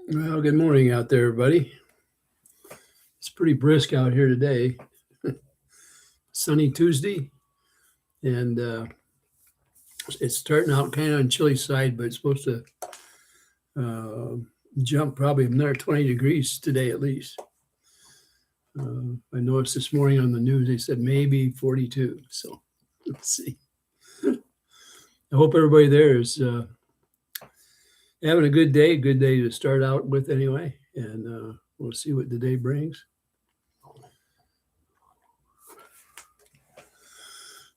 Well, good morning out there, everybody. It's pretty brisk out here today. Sunny Tuesday, and it's starting out kind of on chilly side, but it's supposed to uh, jump probably another 20 degrees today at least. I noticed this morning on the news they said maybe 42. So let's see. I hope everybody there is having a good day. Good day to start out with, anyway. And we'll see what the day brings.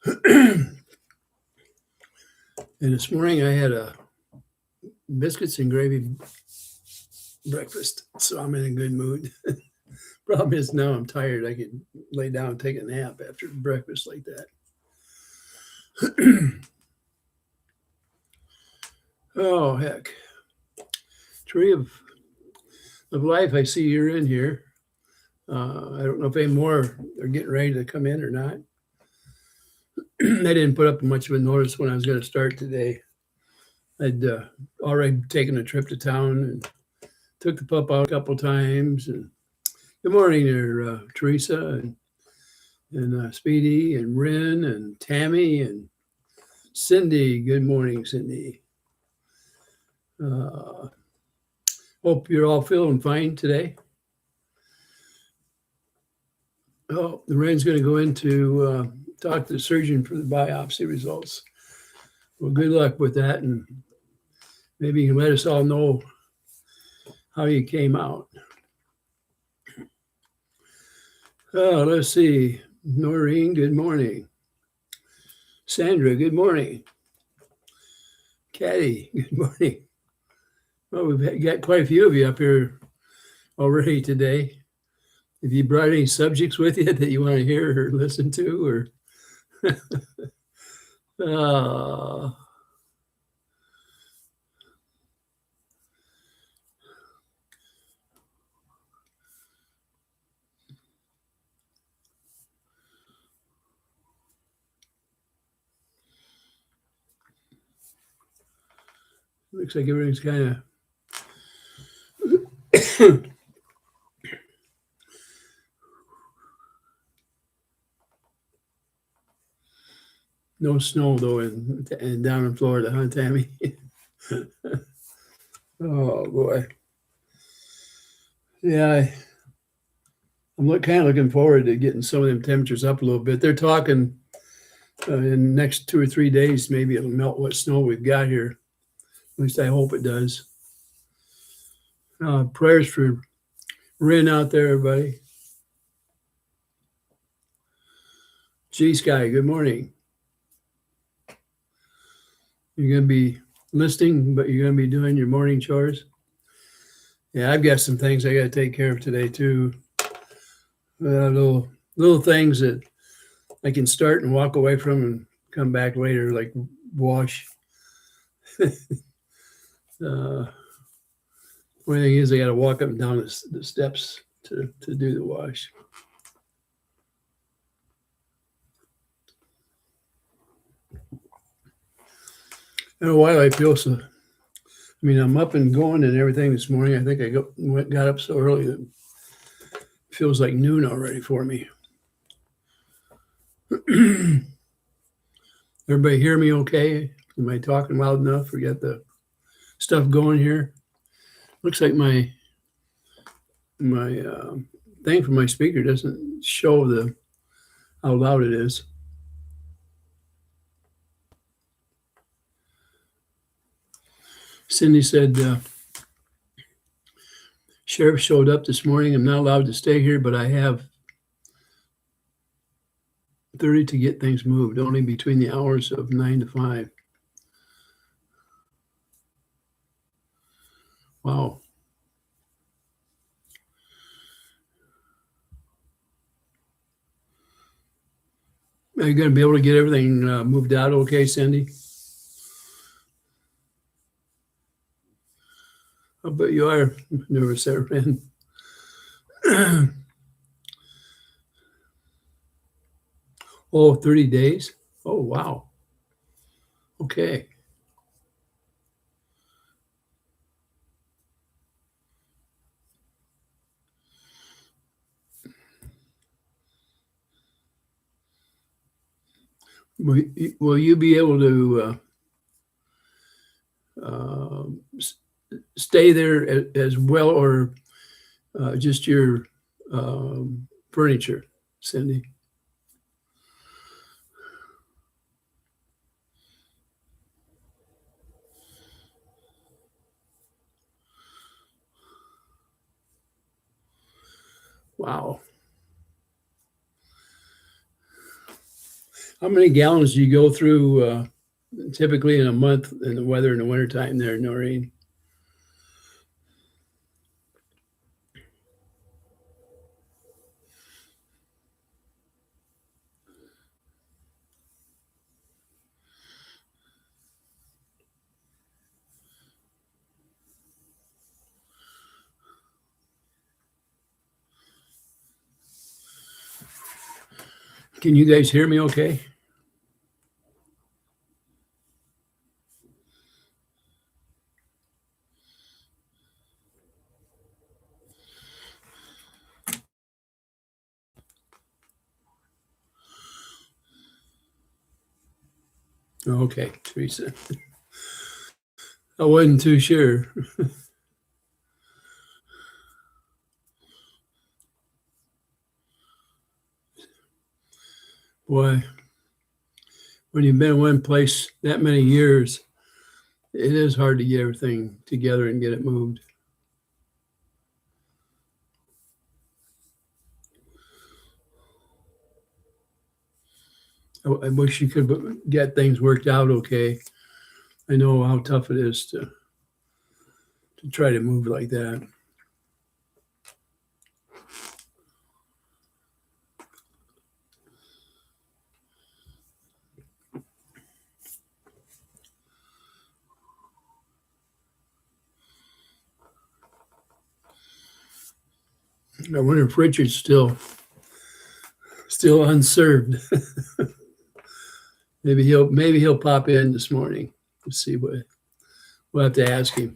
And this morning I had a biscuits and gravy breakfast, so I'm in a good mood. Problem is now I'm tired. I could lay down and take a nap after breakfast like that. Oh heck, tree of life. I see you're in here. I don't know if any more are getting ready to come in or not. I didn't put up much of a notice when I was going to start today. I'd already taken a trip to town and took the pup out a couple times. And good morning there, Teresa and Speedy and Rin and Tammy and Cindy. Good morning, Cindy. Hope you're all feeling fine today. Oh, the Ren's going to go in to talk to the surgeon for the biopsy results. Well, good luck with that, and maybe you can let us all know how you came out. Oh, let's see. Noreen, good morning. Sandra, good morning. Caddy, good morning. Well, we've got quite a few of you up here already today. If you brought any subjects with you that you want to hear or listen to, or looks like everything's kind of no snow though, and down in Florida, huh, Tammy? Oh boy, yeah. I'm kind of looking forward to getting some of them temperatures up a little bit. They're talking in the next 2 or 3 days, maybe it'll melt what snow we've got here. At least I hope it does. Prayers for Rin out there, everybody. G Sky, good morning. You're going to be listening, but you're going to be doing your morning chores. Yeah, I've got some things I got to take care of today too. Little things that I can start and walk away from and come back later, like wash. Only thing is, I got to walk up and down the steps to do the wash. I don't know why I feel so. I mean, I'm up and going and everything this morning. I think I got up so early that it feels like noon already for me. Everybody hear me okay? Am I talking loud enough? We got the stuff going here. Looks like my thing from my speaker doesn't show how loud it is. Cindy said, sheriff showed up this morning. I'm not allowed to stay here, but I have 30 to get things moved, only between the hours of 9 to 5. Wow. Are you going to be able to get everything moved out okay, Cindy? I bet you are nervous there, man. Oh, 30 days? Oh, wow. Okay. will you be able to uh, stay there as well, or just your furniture, Cindy? Wow. How many gallons do you go through typically in a month in the weather in the wintertime there, Noreen? Can you guys hear me okay? Okay, Teresa. I wasn't too sure. Boy, when you've been in one place that many years, it is hard to get everything together and get it moved. I wish you could get things worked out okay. I know how tough it is to try to move like that. I wonder if Richard's still unserved. maybe he'll pop in this morning. Let's see what we'll have to ask him.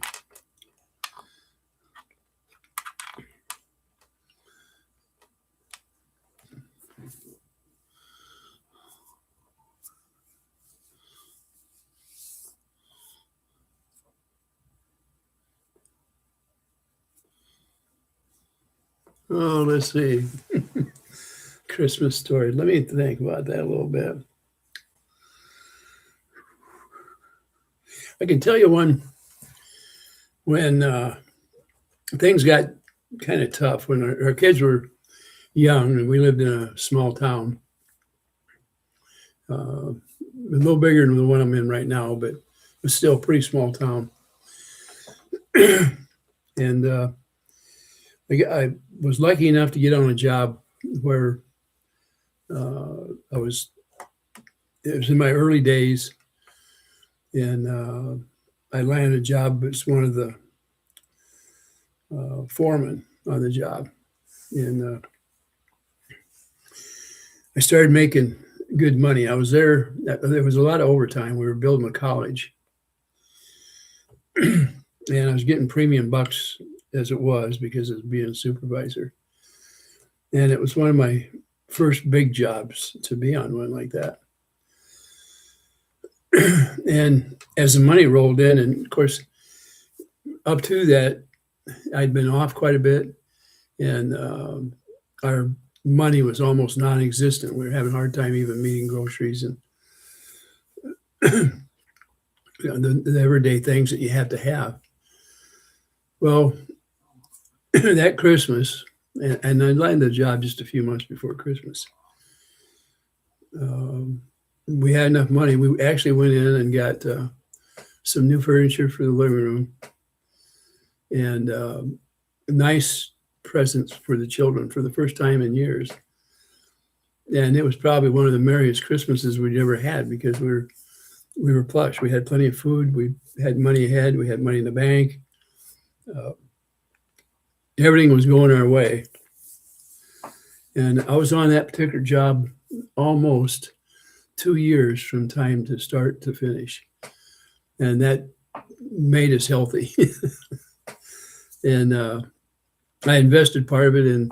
Oh, let's see. Christmas story. Let me think about that a little bit. I can tell you one when things got kind of tough when our kids were young and we lived in a small town. A little bigger than the one I'm in right now, but it's still a pretty small town. And I was lucky enough to get on a job where it was in my early days, and I landed a job as one of the foreman on the job, and I started making good money. I was there. There was a lot of overtime. We were building a college, and I was getting premium bucks as it was because of being a supervisor. And it was one of my first big jobs to be on one like that. And as the money rolled in, and of course, up to that, I'd been off quite a bit, and our money was almost non-existent. We were having a hard time even meeting groceries and the everyday things that you have to have. Well, that Christmas, and I landed the job just a few months before Christmas. We had enough money. We actually went in and got some new furniture for the living room and nice presents for the children for the first time in years. And it was probably one of the merriest Christmases we'd ever had because we were plush. We had plenty of food. We had money ahead. We had money in the bank. Everything was going our way. And I was on that particular job almost 2 years from time to start to finish. And that made us healthy. And I invested part of it in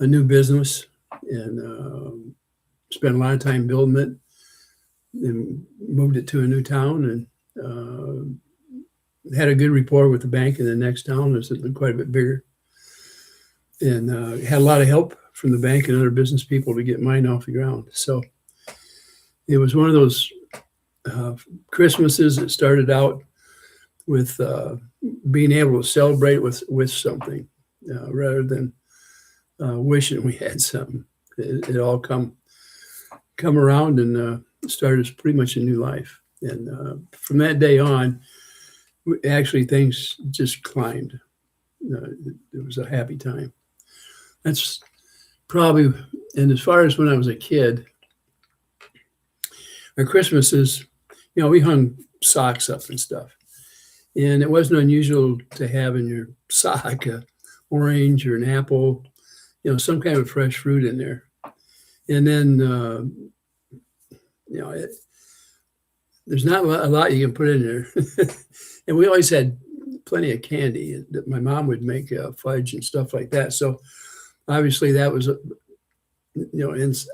a new business and spent a lot of time building it. and moved it to a new town, and had a good rapport with the bank in the next town. It was quite a bit bigger, and had a lot of help from the bank and other business people to get mine off the ground. So it was one of those Christmases that started out with being able to celebrate with something rather than wishing we had something. It all come around and started pretty much a new life. And from that day on, actually things just climbed. It was a happy time. That's probably, and as far as when I was a kid, our Christmases, we hung socks up and stuff. And it wasn't unusual to have in your sock a orange or an apple, some kind of fresh fruit in there. And then, there's not a lot you can put in there. And we always had plenty of candy that my mom would make fudge and stuff like that. So obviously that was,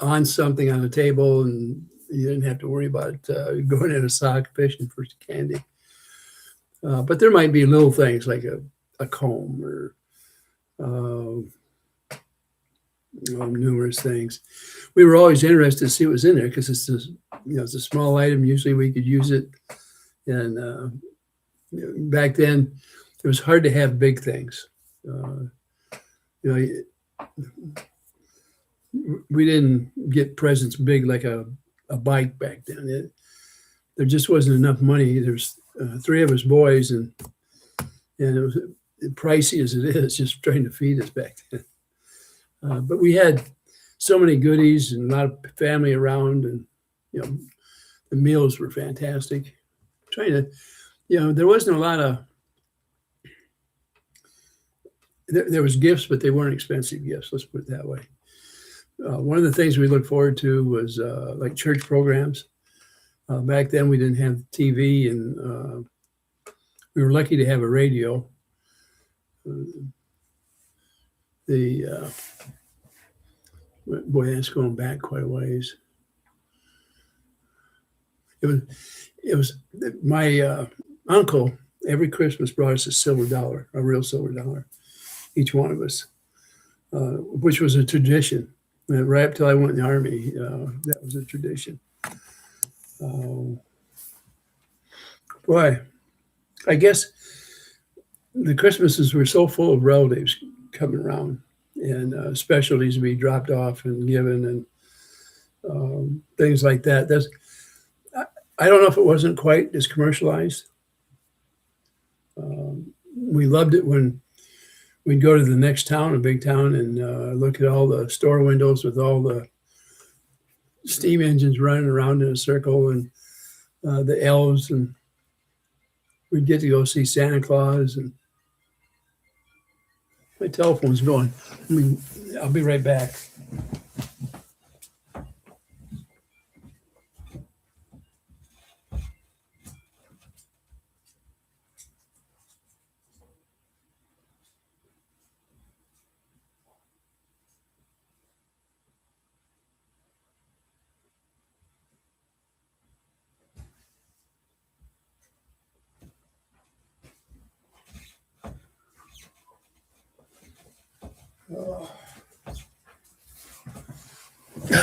on something on the table, and you didn't have to worry about going in a sock fishing for candy. But there might be little things like a comb or numerous things. We were always interested to see what was in there because it's a small item. Usually we could use it. And back then it was hard to have big things. We didn't get presents big like a bike back then. There just wasn't enough money. There's three of us boys, and it was pricey as it is just trying to feed us back then. But we had so many goodies and a lot of family around, and the meals were fantastic. There wasn't a lot of. There was gifts, but they weren't expensive gifts. Let's put it that way. One of the things we looked forward to was like church programs. Back then we didn't have TV, and we were lucky to have a radio. Boy, that's going back quite a ways. It was my uncle every Christmas brought us a silver dollar, a real silver dollar, each one of us, which was a tradition. Right up till I went in the Army, that was a tradition. Boy, I guess the Christmases were so full of relatives coming around, and specialties to be dropped off and given, and things like that. I don't know if it wasn't quite as commercialized. We loved it when we'd go to the next town, a big town, and look at all the store windows with all the steam engines running around in a circle, and the elves, and we'd get to go see Santa Claus. And my telephone's going. I'll be right back.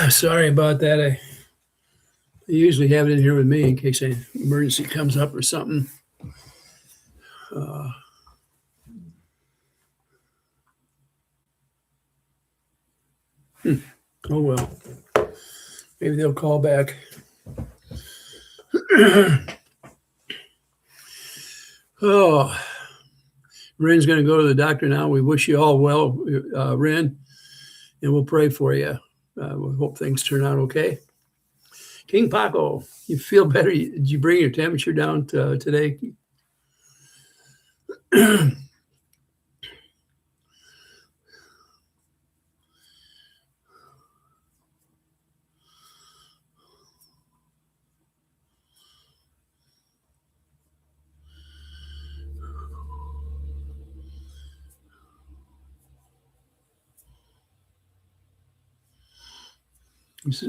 Sorry about that. I usually have it in here with me in case an emergency comes up or something. Oh well, maybe they'll call back. Oh, Ren's going to go to the doctor now. We wish you all well, Ren, and we'll pray for you. We hope things turn out okay. King Paco, you feel better? Did you bring your temperature down today?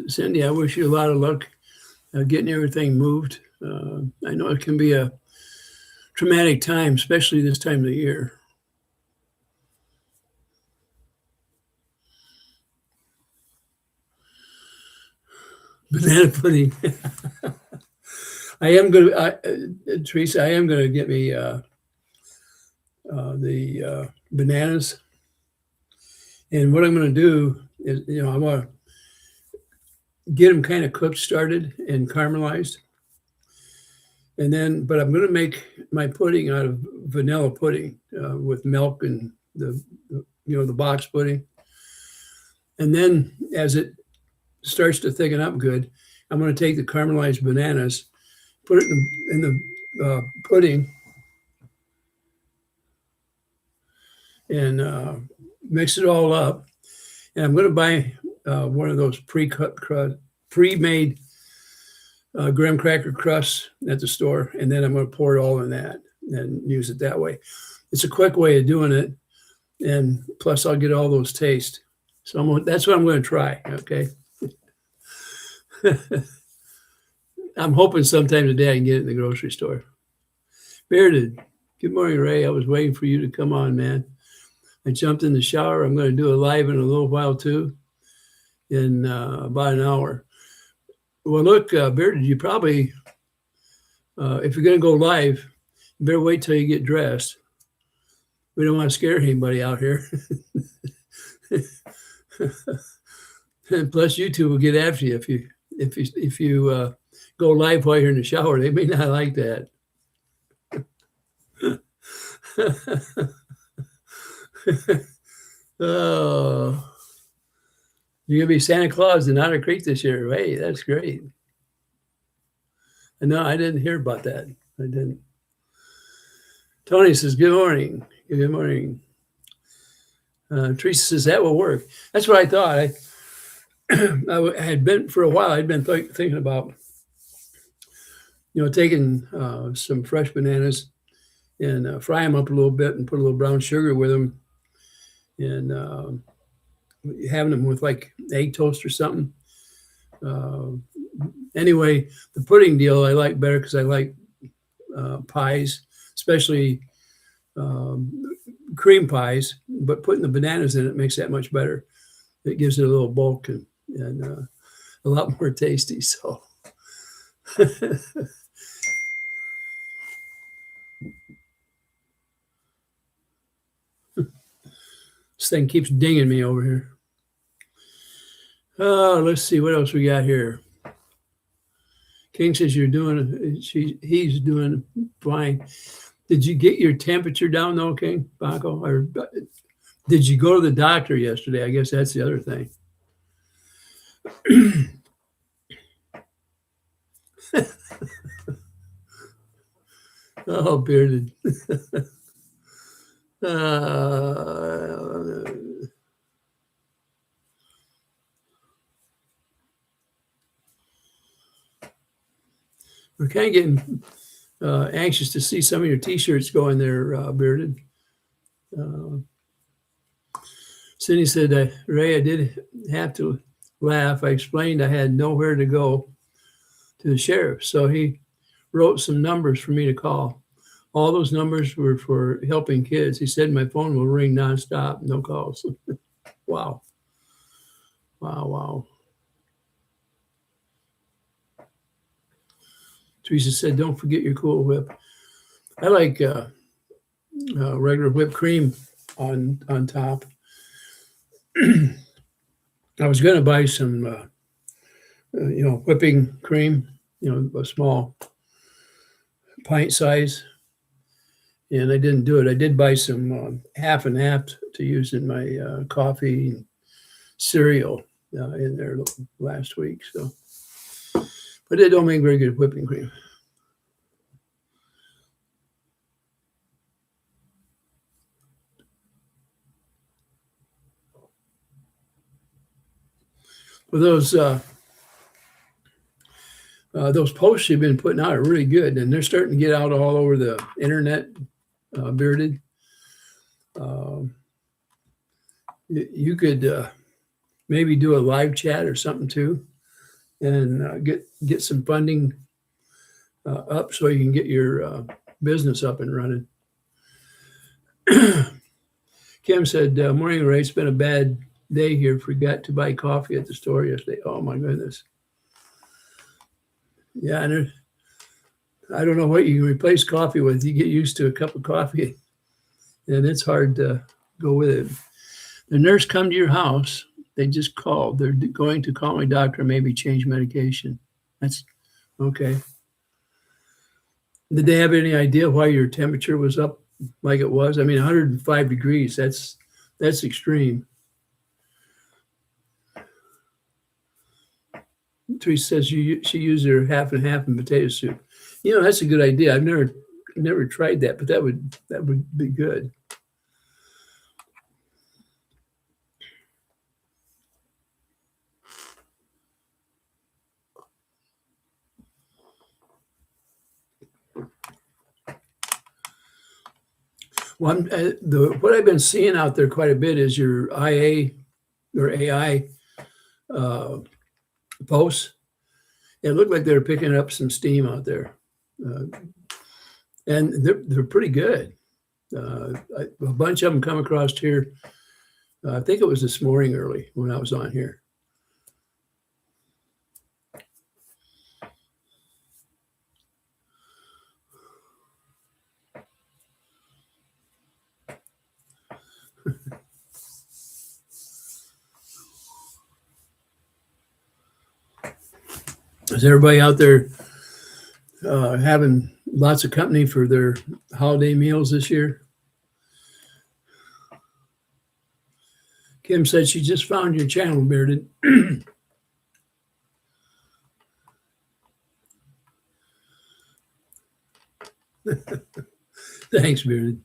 Cindy, I wish you a lot of luck getting everything moved. I know it can be a traumatic time, especially this time of the year. Banana pudding. I am going to, Teresa, I am going to get me the bananas. And what I'm going to do is, I want to get them kind of cooked, started, and caramelized. And then, but I'm going to make my pudding out of vanilla pudding with milk and the box pudding. And then as it starts to thicken up good, I'm going to take the caramelized bananas, put it in the pudding, and mix it all up. And I'm going to buy one of those pre-made graham cracker crusts at the store, and then I'm going to pour it all in that and use it that way. It's a quick way of doing it, and plus I'll get all those tastes. So that's what I'm going to try, okay? I'm hoping sometime today I can get it in the grocery store. Bearded, good morning, Ray. I was waiting for you to come on, man. I jumped in the shower. I'm going to do a live in a little while, too, in about an hour. Well, look, Bearded, you probably, if you're going to go live, you better wait till you get dressed. We don't want to scare anybody out here. And plus, YouTube will get after you if you go live while you're in the shower. They may not like that. Oh, you're gonna be Santa Claus in Otter Creek this year. Hey, that's great. No, I didn't hear about that. I didn't. Tony says, good morning. Good morning. Teresa says, that will work. That's what I thought. I had been, for a while, I'd been thinking about, taking some fresh bananas and fry them up a little bit and put a little brown sugar with them and having them with like egg toast or something. Anyway, the pudding deal I like better because I like pies, especially cream pies, but putting the bananas in it makes that much better. It gives it a little bulk and a lot more tasty. So this thing keeps dinging me over here. Let's see what else we got here. King says he's doing fine. Did you get your temperature down though, King Baco? Or did you go to the doctor yesterday? I guess that's the other thing. Oh, Bearded. We're kind of getting anxious to see some of your T-shirts going there, Bearded. Cindy said, Ray, I did have to laugh. I explained I had nowhere to go to the sheriff, so he wrote some numbers for me to call. All those numbers were for helping kids. He said my phone will ring nonstop, no calls. Wow. Wow. Teresa said, don't forget your Cool Whip. I like regular whipped cream on top. I was going to buy some, whipping cream, a small pint size, and I didn't do it. I did buy some half and half to use in my coffee and cereal in there last week. So, but they don't make very good whipping cream. Well, those posts you've been putting out are really good, and they're starting to get out all over the internet. Bearded, you could maybe do a live chat or something too, and get some funding up so you can get your business up and running. Kim said, morning, Ray. It's been a bad day here. Forgot to buy coffee at the store yesterday. Oh, my goodness. Yeah, and I don't know what you can replace coffee with. You get used to a cup of coffee, and it's hard to go with it. The nurse come to your house. They just called. They're going to call my doctor, maybe change medication. That's okay. Did they have any idea why your temperature was up like it was? I mean, 105 degrees. That's extreme. Teresa says she used her half and half in potato soup. You know, that's a good idea. I've never tried that, but that would be good. Well, what I've been seeing out there quite a bit is your IA or AI posts. It looked like they were picking up some steam out there, and they're pretty good. A bunch of them come across here. I think it was this morning early when I was on here. Is everybody out there having lots of company for their holiday meals this year? Kim said she just found your channel, Bearded. Thanks, Bearded.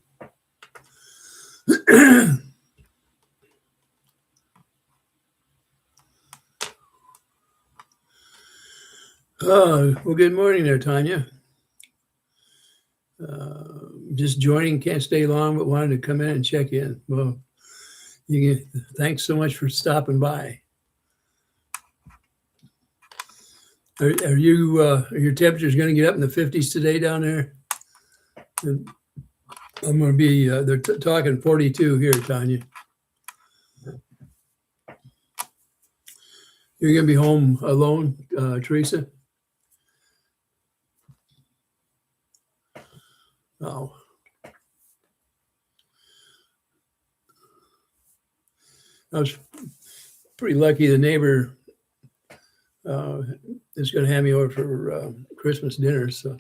Oh, well, good morning there, Tanya. Just joining, can't stay long, but wanted to come in and check in. Well, thanks so much for stopping by. Are your temperatures going to get up in the 50s today down there? I'm going to be, they're talking 42 here, Tanya. You're going to be home alone, Teresa? Oh. I was pretty lucky. The neighbor is going to have me over for Christmas dinner, so.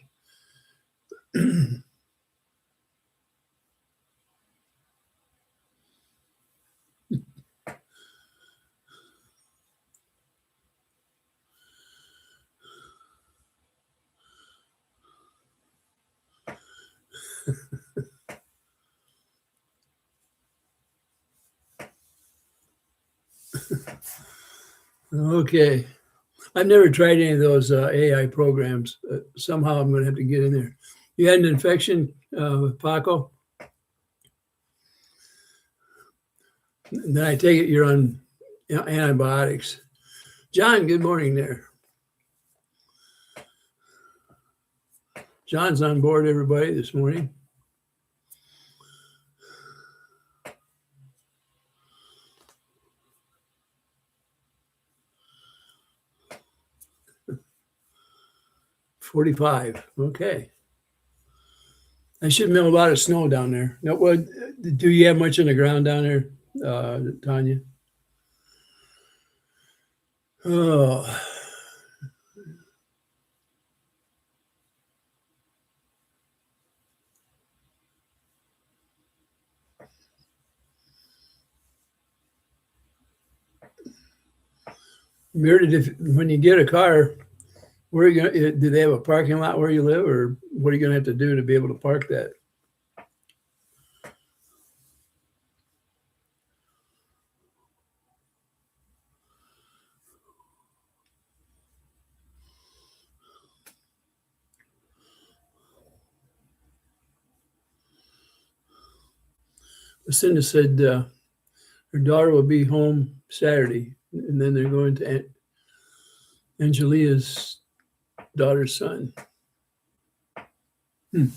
Okay. I've never tried any of those AI programs. Somehow I'm going to have to get in there. You had an infection with Paco? And then I take it you're on antibiotics. John, good morning there. John's on board, everybody, this morning. $45. Okay. I should mill a lot of snow down there. Now, do you have much on the ground down there, Tanya? Oh. Meredith, when you get a car, where are you going to, do they have a parking lot where you live, or what are you going to have to do to be able to park that? Lucinda said her daughter will be home Saturday, and then they're going to Angelia's daughter's son. You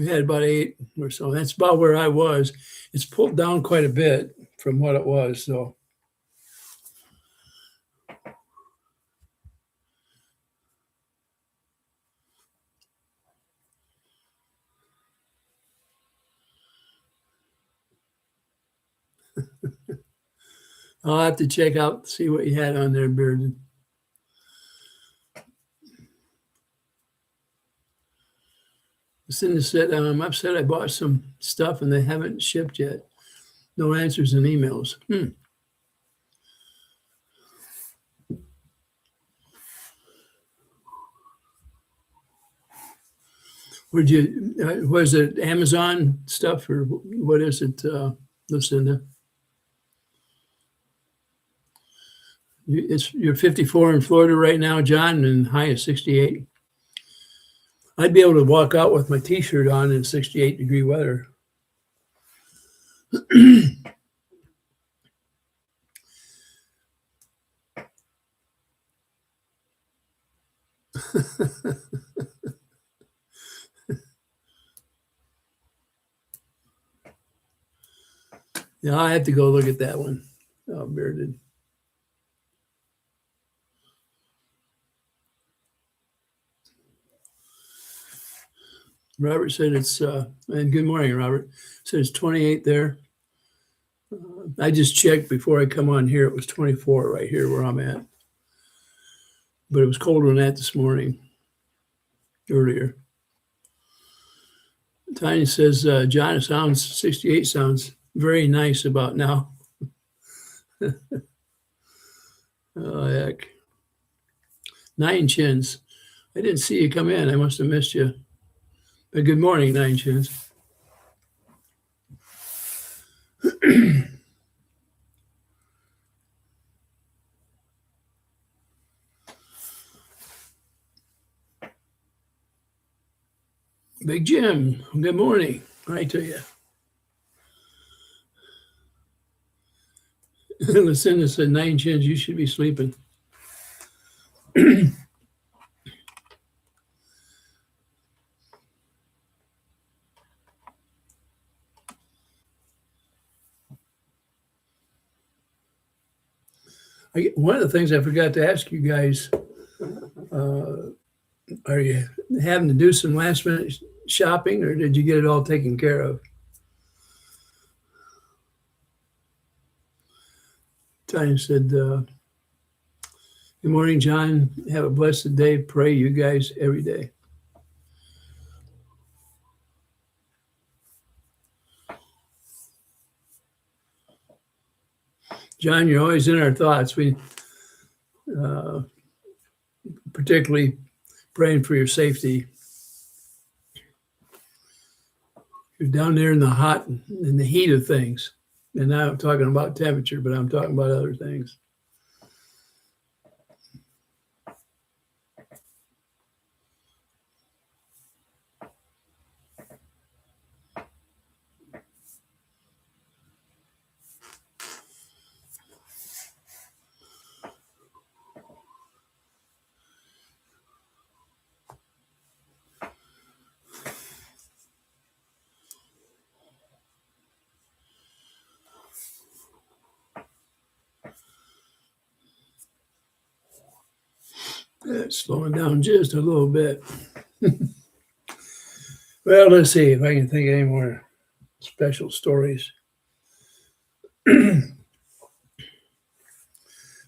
had about 8 or so. That's about where I was. It's pulled down quite a bit from what it was. So I'll have to check out, see what you had on there, Bearden. Lucinda said, I'm upset I bought some stuff and they haven't shipped yet. No answers in emails. Was it Amazon stuff or what is it, Lucinda? You're 54 in Florida right now, John, and high is 68. I'd be able to walk out with my T-shirt on in 68-degree weather. Yeah, I have to go look at that one. Oh, Bearded. Robert said it's, and good morning, Robert. Said it's 28 there. I just checked before I come on here. It was 24 right here where I'm at. But it was colder than that this morning, earlier. Tiny says, John, it sounds, 68 sounds very nice about now. Oh, heck. 9 Chins. I didn't see you come in. I must have missed you. But good morning, 9 Chins. Big Jim, good morning. Right to you. Lucinda said, 9 Chins, you should be sleeping. One of the things I forgot to ask you guys, are you having to do some last minute shopping or did you get it all taken care of? Tanya said, good morning, John. Have a blessed day. Pray you guys every day. John, you're always in our thoughts. We particularly praying for your safety. You're down there in the heat of things. And now I'm talking about temperature, but I'm talking about other things. It's slowing down just a little bit. Well, let's see if I can think of any more special stories.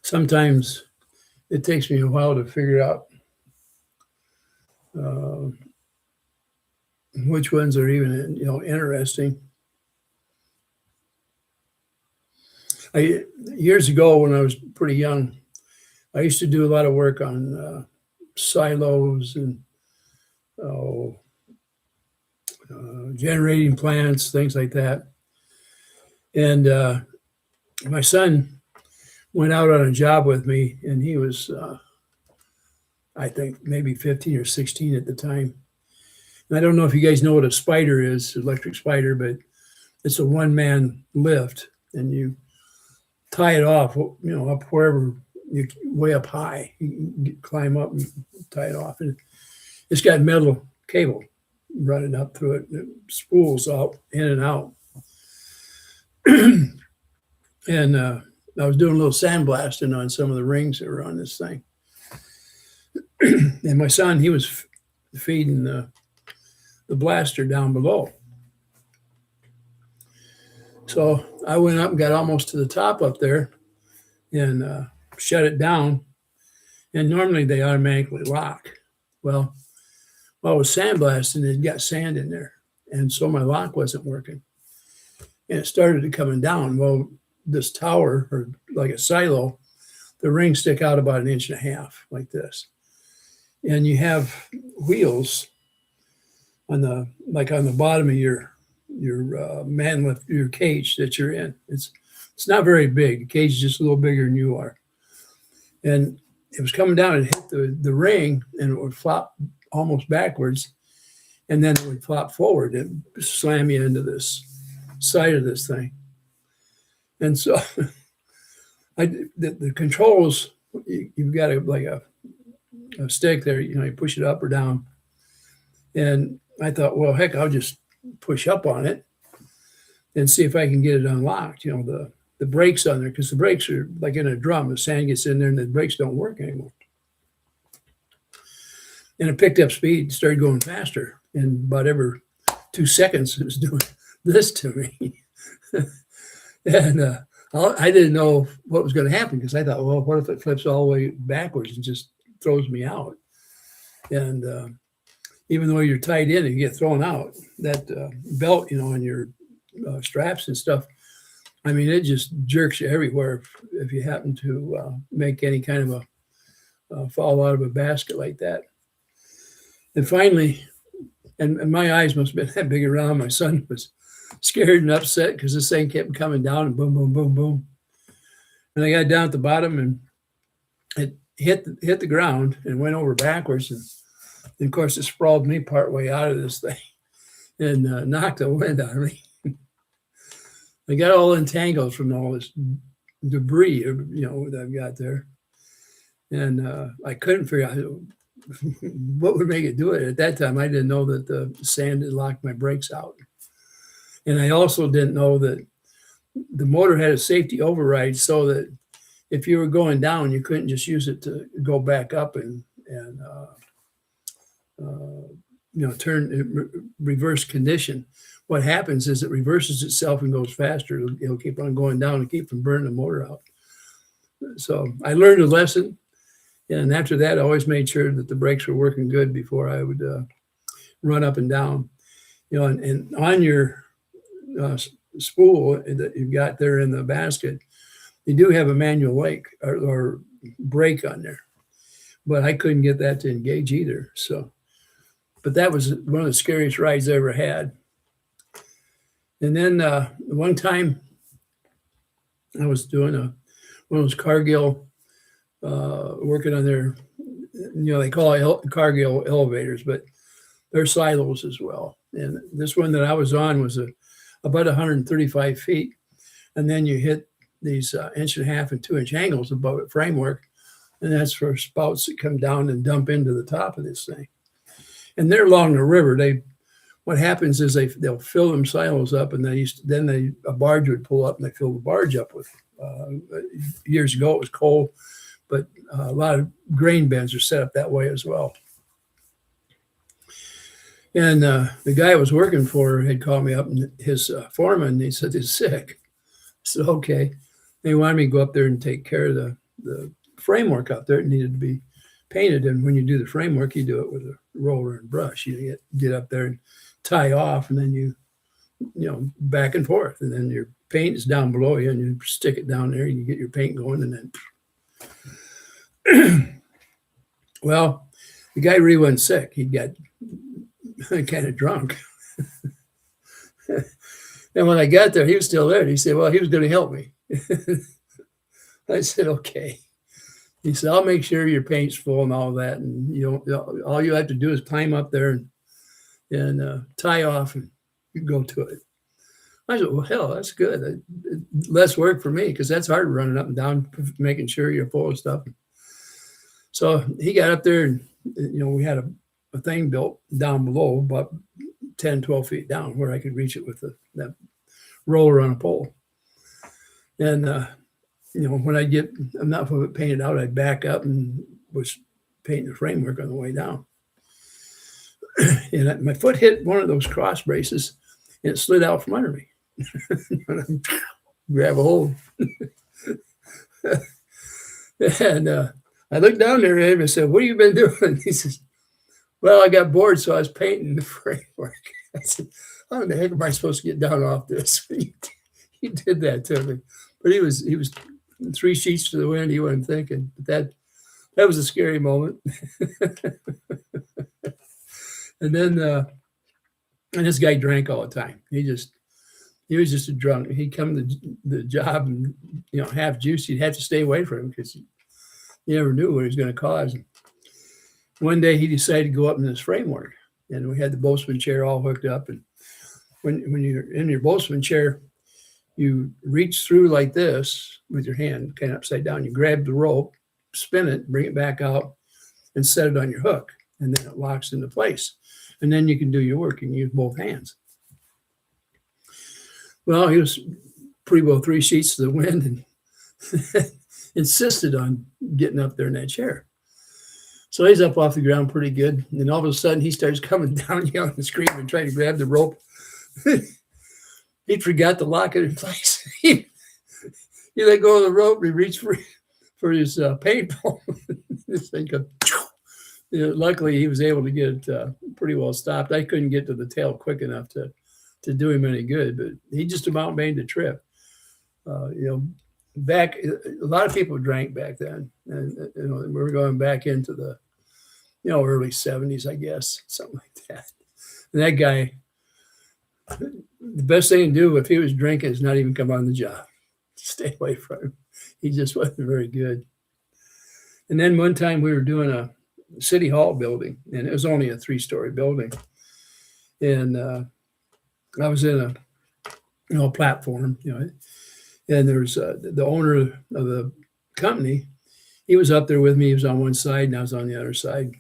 Sometimes it takes me a while to figure out which ones are even, interesting. Years ago, when I was pretty young, I used to do a lot of work on silos and generating plants, things like that. And my son went out on a job with me, and he was I think maybe 15 or 16 at the time. And I don't know if you guys know what a spider is, electric spider, but it's a one-man lift, and you tie it off, up wherever you way up high. You can climb up and tie it off, and it's got metal cable running up through it, and it spools out in and out. And I was doing a little sandblasting on some of the rings that were on this thing. And my son, he was feeding the blaster down below. So I went up and got almost to the top up there and shut it down. And normally they automatically lock. Well, while I was sandblasting, it got sand in there. And so my lock wasn't working. And it started coming down. Well, this tower, or like a silo, the rings stick out about 1.5 inches like this. And you have wheels on the bottom of your man lift, your cage that you're in. It's not very big. The cage is just a little bigger than you are. And it was coming down and hit the ring, and it would flop almost backwards, and then it would flop forward and slam you into this side of this thing. And so the controls, you've got a stick there, you push it up or down. And I thought, well, heck, I'll just push up on it and see if I can get it unlocked. The brakes on there, because the brakes are like in a drum. The sand gets in there and the brakes don't work anymore. And it picked up speed, started going faster. And about every 2 seconds, it was doing this to me. And I didn't know what was going to happen, because I thought, well, what if it flips all the way backwards and just throws me out? And even though you're tied in and you get thrown out, that belt, and your straps and stuff, I mean, it just jerks you everywhere if you happen to make any kind of a fall out of a basket like that. And finally, and my eyes must have been that big around, my son was scared and upset because this thing kept coming down and boom, boom, boom, boom. And I got down at the bottom and it hit the ground and went over backwards. And of course, it sprawled me part way out of this thing and knocked the wind out of me. I got all entangled from all this debris, that I've got there. And I couldn't figure out what would make it do it. At that time, I didn't know that the sand had locked my brakes out. And I also didn't know that the motor had a safety override, so that if you were going down, you couldn't just use it to go back up and turn reverse condition. What happens is it reverses itself and goes faster. It'll keep on going down and keep from burning the motor out. So I learned a lesson. And after that, I always made sure that the brakes were working good before I would run up and down. And on your spool that you've got there in the basket, you do have a manual or brake on there. But I couldn't get that to engage either. But that was one of the scariest rides I ever had. And then one time I was doing one of those Cargill, working on their, they call it Cargill elevators, but they're silos as well. And this one that I was on was about 135 feet. And then you hit these 1.5 inch and 2 inch angles above the framework. And that's for spouts that come down and dump into the top of this thing. And they're along the river. What happens is they'll fill them silos up, and then a barge would pull up and they fill the barge up with, years ago it was coal, but a lot of grain bins are set up that way as well. And the guy I was working for had called me up, and his foreman, he said he's sick. I said, okay. They wanted me to go up there and take care of the framework up there. It needed to be painted. And when you do the framework, you do it with a roller and brush. You get up there and tie off, and then you back and forth. And then your paint is down below you, and you stick it down there, and you get your paint going, and then well, the guy really wasn't sick. He got kind of drunk. And when I got there, he was still there. And he said, well, he was going to help me. I said, okay. He said, I'll make sure your paint's full and all that. And all you have to do is climb up there and tie off and you go to it. I said, well, hell, that's good. Less work for me because that's hard running up and down, making sure you're full of stuff. So he got up there and, we had a thing built down below, about 10, 12 feet down where I could reach it with that roller on a pole. And, when I get enough of it painted out, I'd back up and was painting the framework on the way down. And my foot hit one of those cross braces and it slid out from under me. Grab a hold. And I looked down there at him and said, what have you been doing? He says, well, I got bored, so I was painting the framework. I said, how in the heck am I supposed to get down off this? He did that to me. But he was 3 sheets to the wind. He wasn't thinking. But that was a scary moment. And then and this guy drank all the time. He was just a drunk. He'd come to the job and, half juice. You'd have to stay away from him because you never knew what he was going to cause. And one day he decided to go up in this framework, and we had the boatman chair all hooked up. And when you're in your boatman chair, you reach through like this with your hand, kind of upside down. You grab the rope, spin it, bring it back out, and set it on your hook. And then it locks into place. And then you can do your work and use both hands. Well, he was pretty well 3 sheets to the wind and insisted on getting up there in that chair. So he's up off the ground pretty good. And then all of a sudden he starts coming down, yelling and screaming, trying to grab the rope. He forgot to lock it in place. He let go of the rope and he reached for his paint foam. This thing goes, luckily he was able to get it pretty well stopped. I couldn't get to the tail quick enough to do him any good, but he just about made the trip. Back, a lot of people drank back then, and we were going back into the early 70s, I guess, something like that. And that guy, the best thing to do if he was drinking is not even come on the job. Stay away from him. He just wasn't very good. And then one time we were doing a city hall building, and it was only a 3-story building. And I was in a platform, and there's the owner of the company. He was up there with me. He was on one side, and I was on the other side.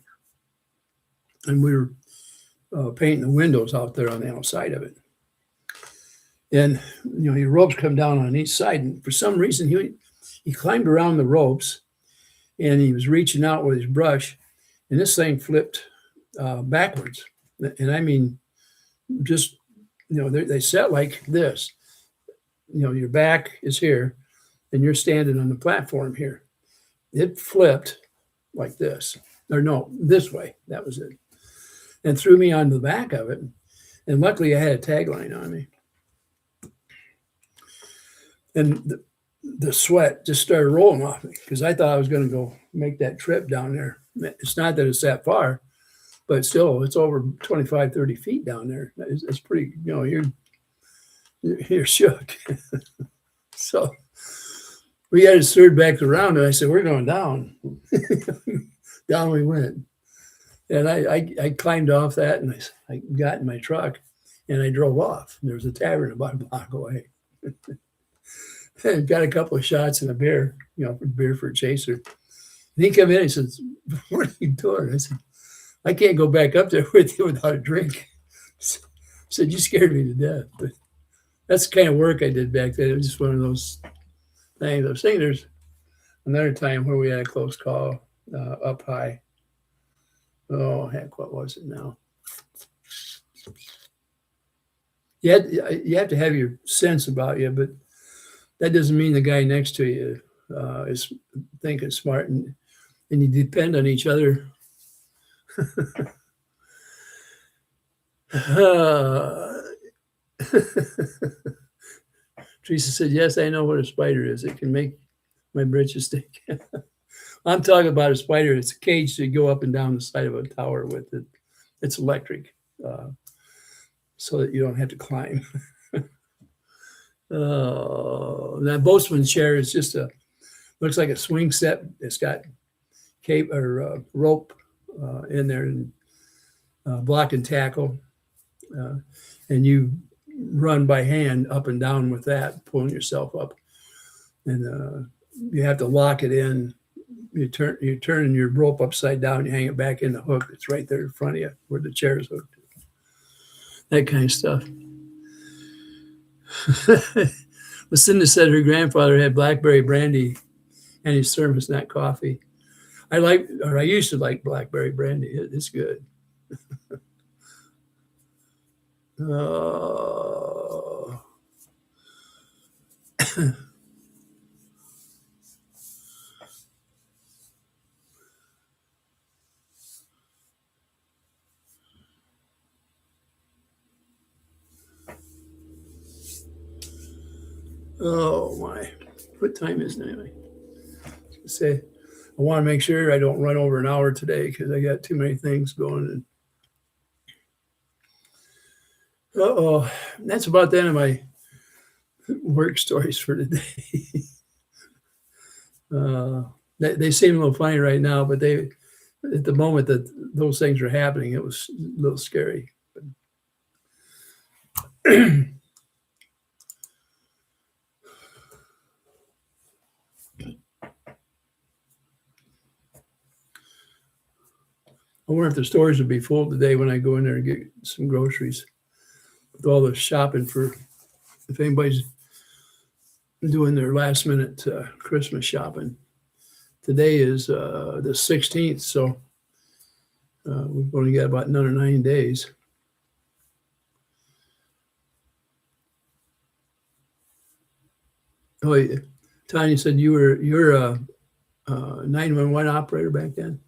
And we were painting the windows out there on the outside of it. And, your ropes come down on each side. And for some reason, he climbed around the ropes, and he was reaching out with his brush, and this thing flipped backwards. And I mean, just, they set like this. Your back is here, and you're standing on the platform here. It flipped like this. Or no, this way. That was it. And threw me on the back of it. And luckily I had a tagline on me. And the sweat just started rolling off me because I thought I was going to go make that trip down there. It's not that it's that far, but still it's over 25, 30 feet down there. It's pretty, you're shook. So we got it steered back around, and I said, we're going down. Down we went. And I climbed off that, and I got in my truck, and I drove off. And there was a tavern about a block away. And got a couple of shots and a beer, beer for a chaser. And he came in and he says, what are you doing? I said, I can't go back up there with you without a drink. I said, you scared me to death. But that's the kind of work I did back then. It was just one of those things. I was thinking there's another time where we had a close call up high. Oh, heck, what was it now? You have to have your sense about you, but that doesn't mean the guy next to you is thinking smart, and you depend on each other. Teresa said, yes, I know what a spider is. It can make my britches stink. I'm talking about a spider. It's a cage to go up and down the side of a tower with it. It's electric, so that you don't have to climb. That boatman's chair is just a Looks like a swing set. It's got cape or rope in there, and block and tackle, uh, and you run by hand up and down with that, pulling yourself up, and you have to lock it in. You turn your rope upside down, you hang it back in the hook. It's right there in front of you where the chair is hooked. That kind of stuff. Lucinda said her grandfather had blackberry brandy and his thermos, not coffee. I used to like blackberry brandy. It's good. Oh. Oh my! What time is it anyway? Say, I want to make sure I don't run over an hour today because I got too many things going. And that's about the end of my work stories for today. They seem a little funny right now, but at the moment that those things were happening, it was a little scary. I wonder if the stores would be full today when I go in there and get some groceries. With all the shopping if anybody's doing their last minute Christmas shopping. Today is the 16th, so we've only got about another 9 days. Oh, yeah. Tanya said you're a 911 operator back then.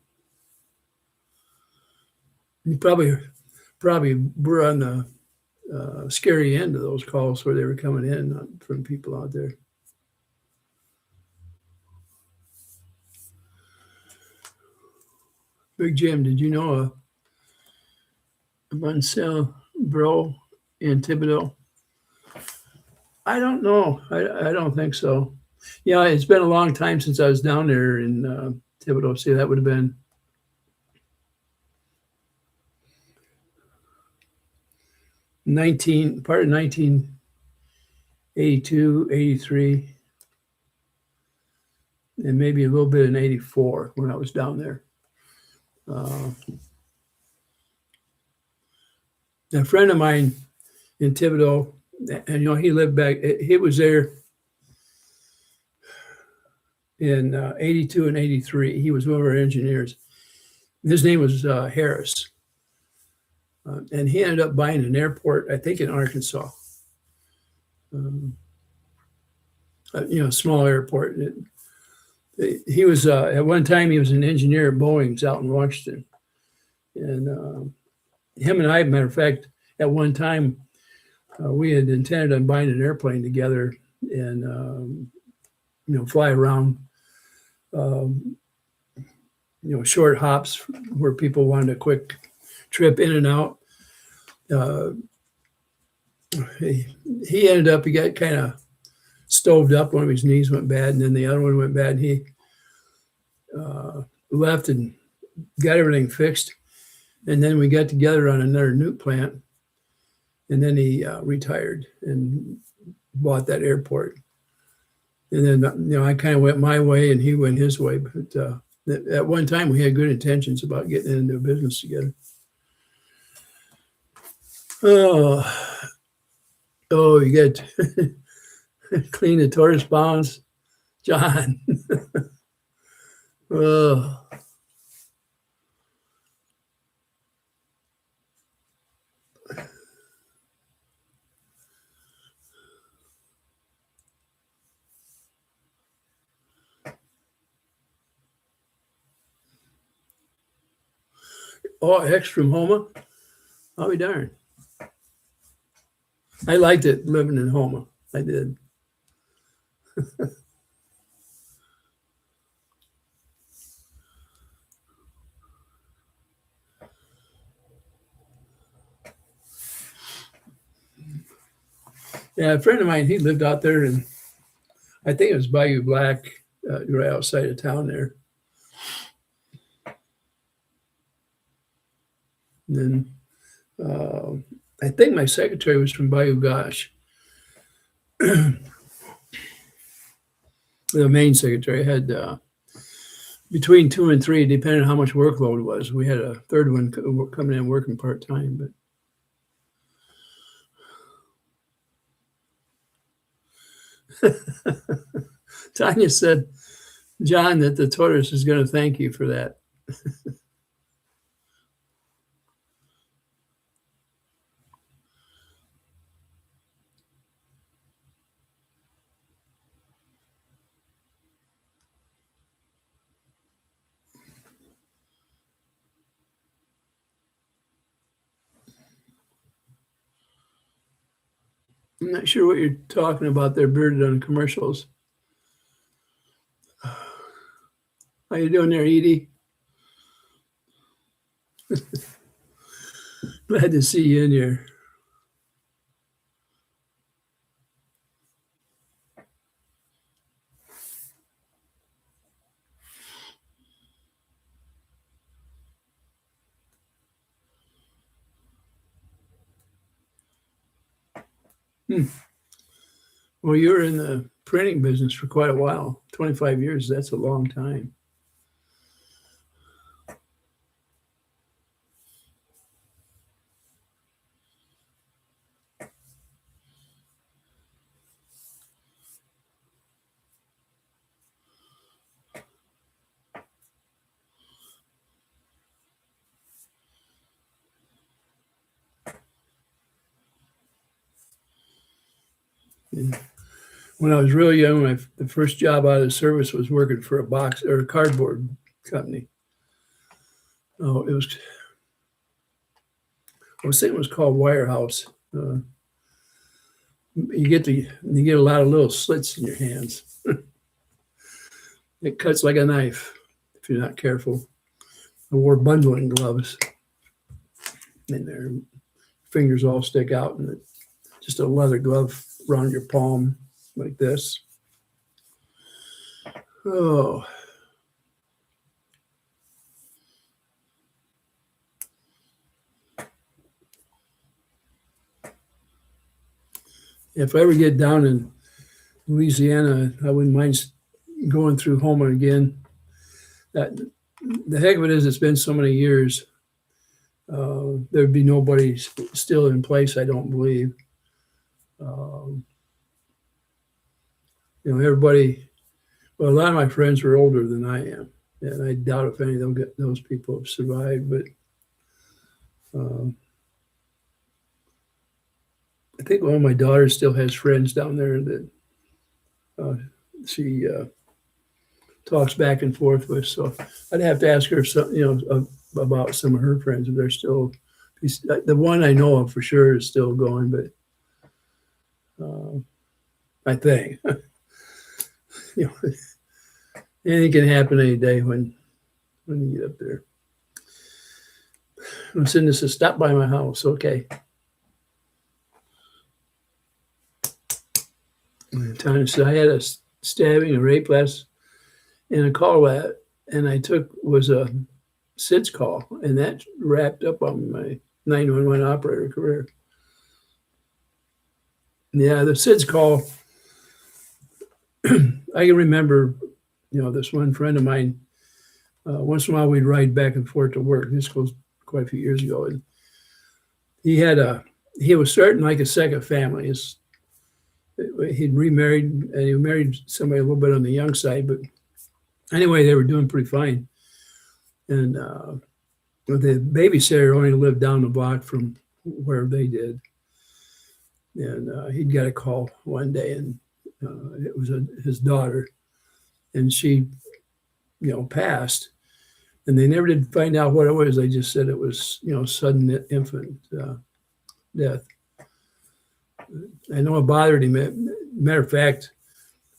You probably were on the scary end of those calls where they were coming in from people out there. Big Jim, did you know a Munsell bro in Thibodaux? I don't know. I don't think so. Yeah, it's been a long time since I was down there in Thibodaux. See, that would have been part of 1982, 83, and maybe a little bit in 84 when I was down there. A friend of mine in Thibodaux, and he lived back. He was there in 82 and 83. He was one of our engineers. His name was Harris, and he ended up buying an airport, I think, in Arkansas. A small airport. He was at one time he was an engineer at Boeing's out in Washington, and him and I, matter of fact, at one time we had intended on buying an airplane together and fly around, short hops where people wanted a quick trip in and out. He ended up, he got kind of stoved up. One of his knees went bad, and then the other one went bad. And he left and got everything fixed. And then we got together on another nuke plant. And then he retired and bought that airport. And then, I kind of went my way and he went his way. But at one time, we had good intentions about getting into a business together. Oh, you got to clean the tortoise bounds, John. Oh. Oh, X from Homa? I'll be darned. I liked it living in Homa. I did. Yeah, a friend of mine, he lived out there, and I think it was Bayou Black right outside of town there. And then I think my secretary was from Bayou Gosh. The main secretary had between 2 and 3, depending on how much workload was. We had a third one coming in working part-time, but Tanya said, John, that the tortoise is going to thank you for that. I'm not sure what you're talking about there, Bearded on commercials. How you doing there, Edie? Glad to see you in here. Well, you were in the printing business for quite a while. 25 years, that's a long time. And when I was real young, the first job out of the service was working for a box or a cardboard company. Oh, I was thinking it was called Wirehouse. You get a lot of little slits in your hands. It cuts like a knife if you're not careful. I wore bundling gloves, and their fingers all stick out, and just a leather glove around your palm like this. Oh. If I ever get down in Louisiana, I wouldn't mind going through Houma again. The heck of it is, it's been so many years. There'd be nobody still in place, I don't believe. Everybody, well, a lot of my friends were older than I am, and I doubt if any of those people have survived, but I think one of my daughters still has friends down there that she talks back and forth with. So I'd have to ask her about some of her friends if they're still. The one I know of for sure is still going, but I think anything can happen any day when you get up there. I'm saying this is stop by my house, okay? Tanya said I had a stabbing, a rape last, and a call that, and I took was a SIDS call, and that wrapped up on my 911 operator career. Yeah, the SIDS call, I can remember, this one friend of mine, once in a while we'd ride back and forth to work. This goes quite a few years ago. And he was starting like a second family. He'd remarried, and he married somebody a little bit on the young side, but anyway, they were doing pretty fine. And the babysitter only lived down the block from where they did. And he'd got a call one day, and it was his daughter, and she, passed. And they never did find out what it was. They just said it was, sudden infant death. I know it bothered him. Matter of fact,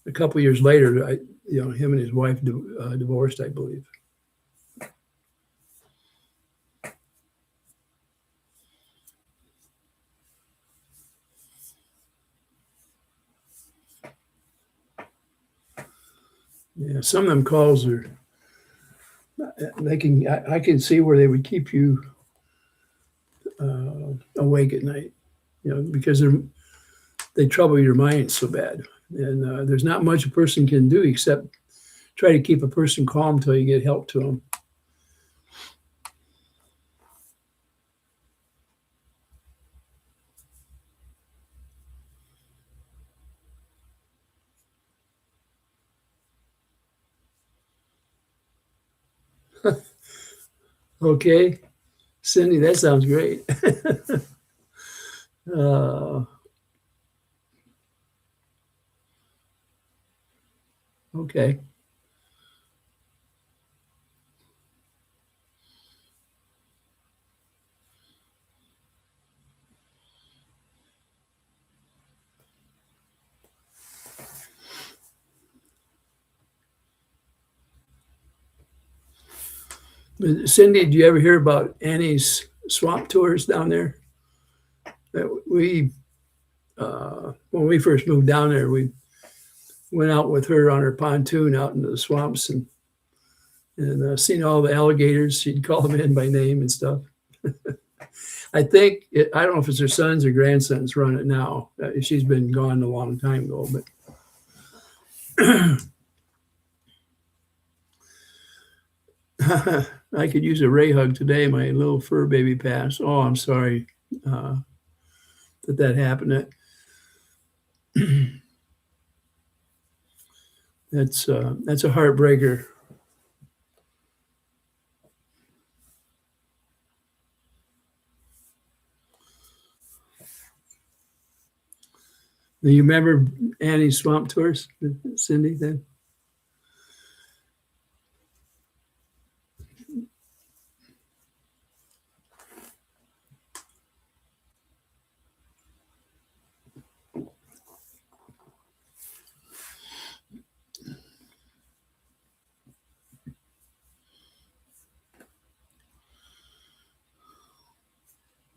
a couple of years later, him and his wife divorced, I believe. Yeah, some of them calls are I can see where they would keep you awake at night, because they trouble your mind so bad. And there's not much a person can do except try to keep a person calm until you get help to them. Okay, Cindy, that sounds great. uh, okay. But Cindy, do you ever hear about Annie's swamp tours down there? When we first moved down there, we went out with her on her pontoon out into the swamps and seen all the alligators. She'd call them in by name and stuff. I don't know if it's her sons or grandsons run it now. She's been gone a long time ago, but I could use a Ray hug today. My little fur baby passed. Oh, I'm sorry that happened. That's a heartbreaker. Do you remember Annie's swamp tours, Cindy? Then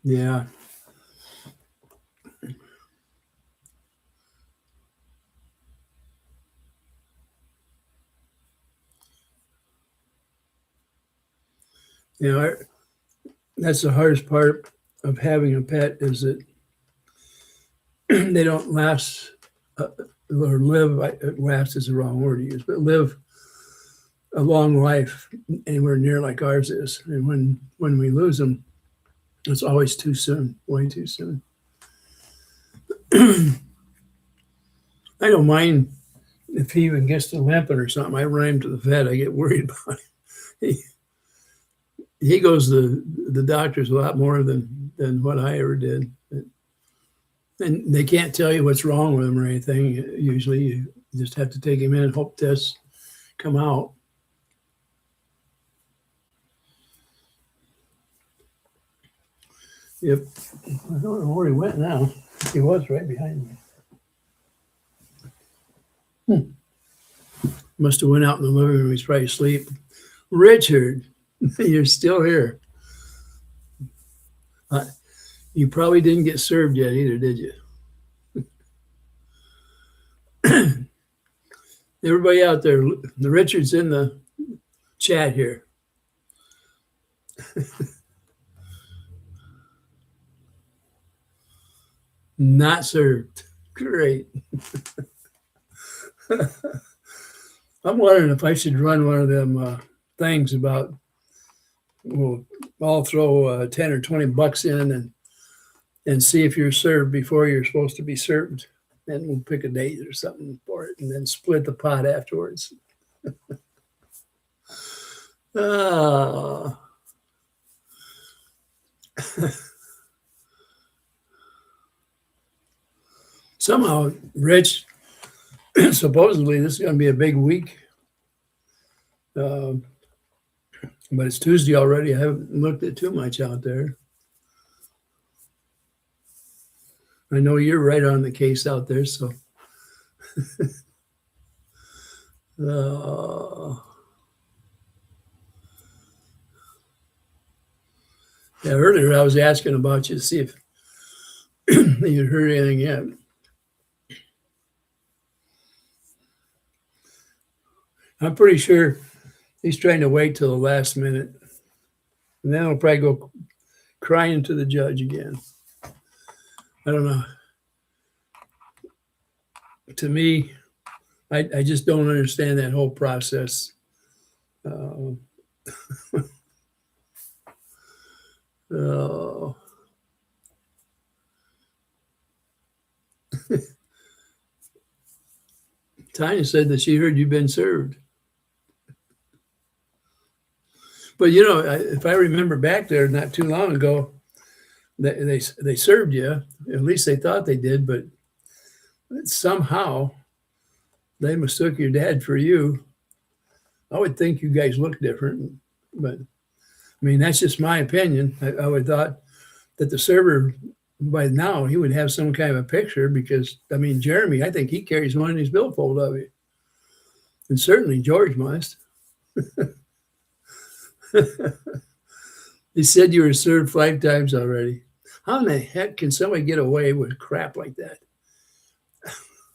yeah. That's the hardest part of having a pet is that they don't last or live. Last is the wrong word to use, but live a long life anywhere near like ours is. And when we lose them, it's always too soon, way too soon. I don't mind if he even gets to limping or something. I run him to the vet. I get worried about him. He goes to the doctors a lot more than what I ever did. And they can't tell you what's wrong with him or anything. Usually you just have to take him in and hope tests come out. Yep. I don't know where he went now. He was right behind me. Must have went out in the living room. He's probably asleep. Richard, you're still here. You probably didn't get served yet either, did you? Everybody out there, the Richard's in the chat here. Not served. Great. I'm wondering if I should run one of them things about, I'll throw 10 or 20 bucks in and see if you're served before you're supposed to be served. And we'll pick a date or something for it and then split the pot afterwards. Somehow, Rich, supposedly this is going to be a big week. But it's Tuesday already. I haven't looked at too much out there. I know you're right on the case out there, so. Yeah, earlier I was asking about you to see if you'd heard anything yet. I'm pretty sure he's trying to wait till the last minute, and then he'll probably go crying to the judge again. I don't know. To me, I just don't understand that whole process. Uh, oh. Tanya said that she heard you've been served. But you know, if I remember back there not too long ago, they served you. At least they thought they did, but somehow they mistook your dad for you. I would think you guys look different, but I mean that's just my opinion. I would thought that the server by now he would have some kind of a picture because I mean Jeremy, I think he carries one in his billfold of you, and certainly George must. He said you were served 5 times already. How in the heck can somebody get away with crap like that?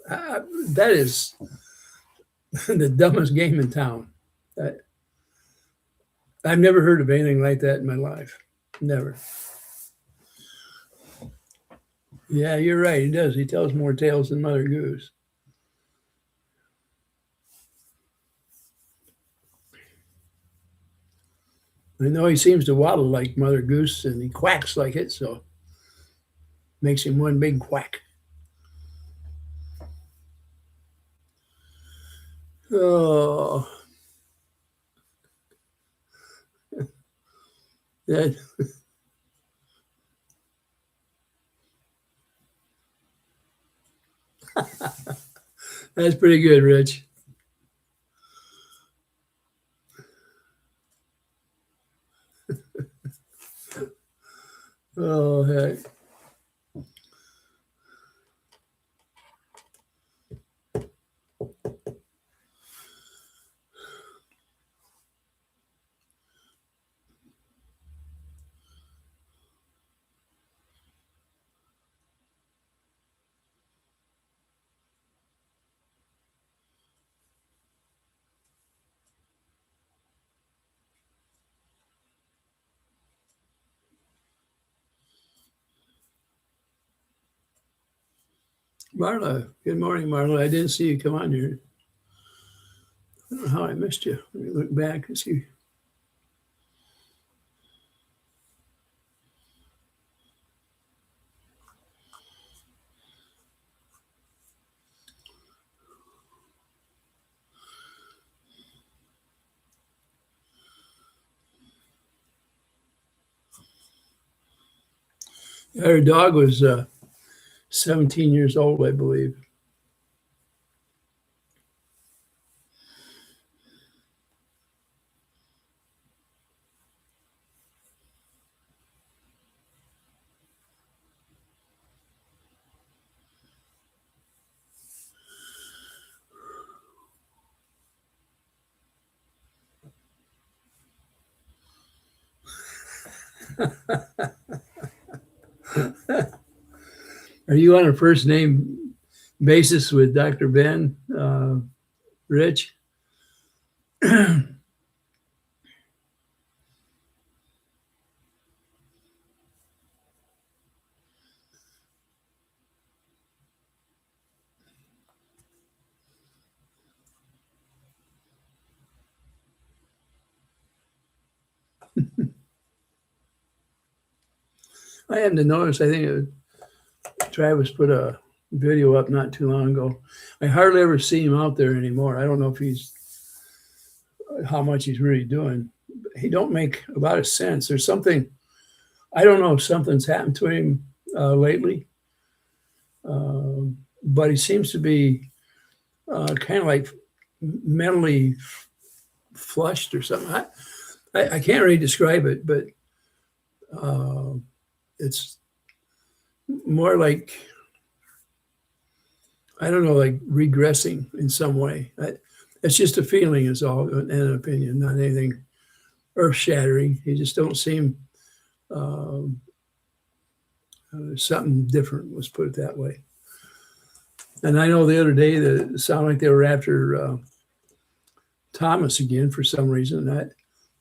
That is the dumbest game in town. I've never heard of anything like that in my life. Never. Yeah, you're right. He does. He tells more tales than Mother Goose. I know he seems to waddle like Mother Goose and he quacks like it, so makes him one big quack. Oh, that, that's pretty good, Rich. Oh, heck. Marla, good morning, Marla. I didn't see you come on here. I don't know how I missed you. Let me look back and see. Her dog was 17 years old, I believe. Are you on a first name basis with Dr. Ben, Rich? I happen to notice, I think Travis put a video up not too long ago. I hardly ever see him out there anymore. I don't know if he's how much he's really doing. He don't make a lot of sense. There's something, I don't know if something's happened to him lately, but he seems to be kind of like mentally flushed or something. I can't really describe it, but it's more like, I don't know, like regressing in some way. It's just a feeling is all, and an opinion, not anything earth-shattering. You just don't seem, something different, let's put it that way. And I know the other day that it sounded like they were after Thomas again for some reason.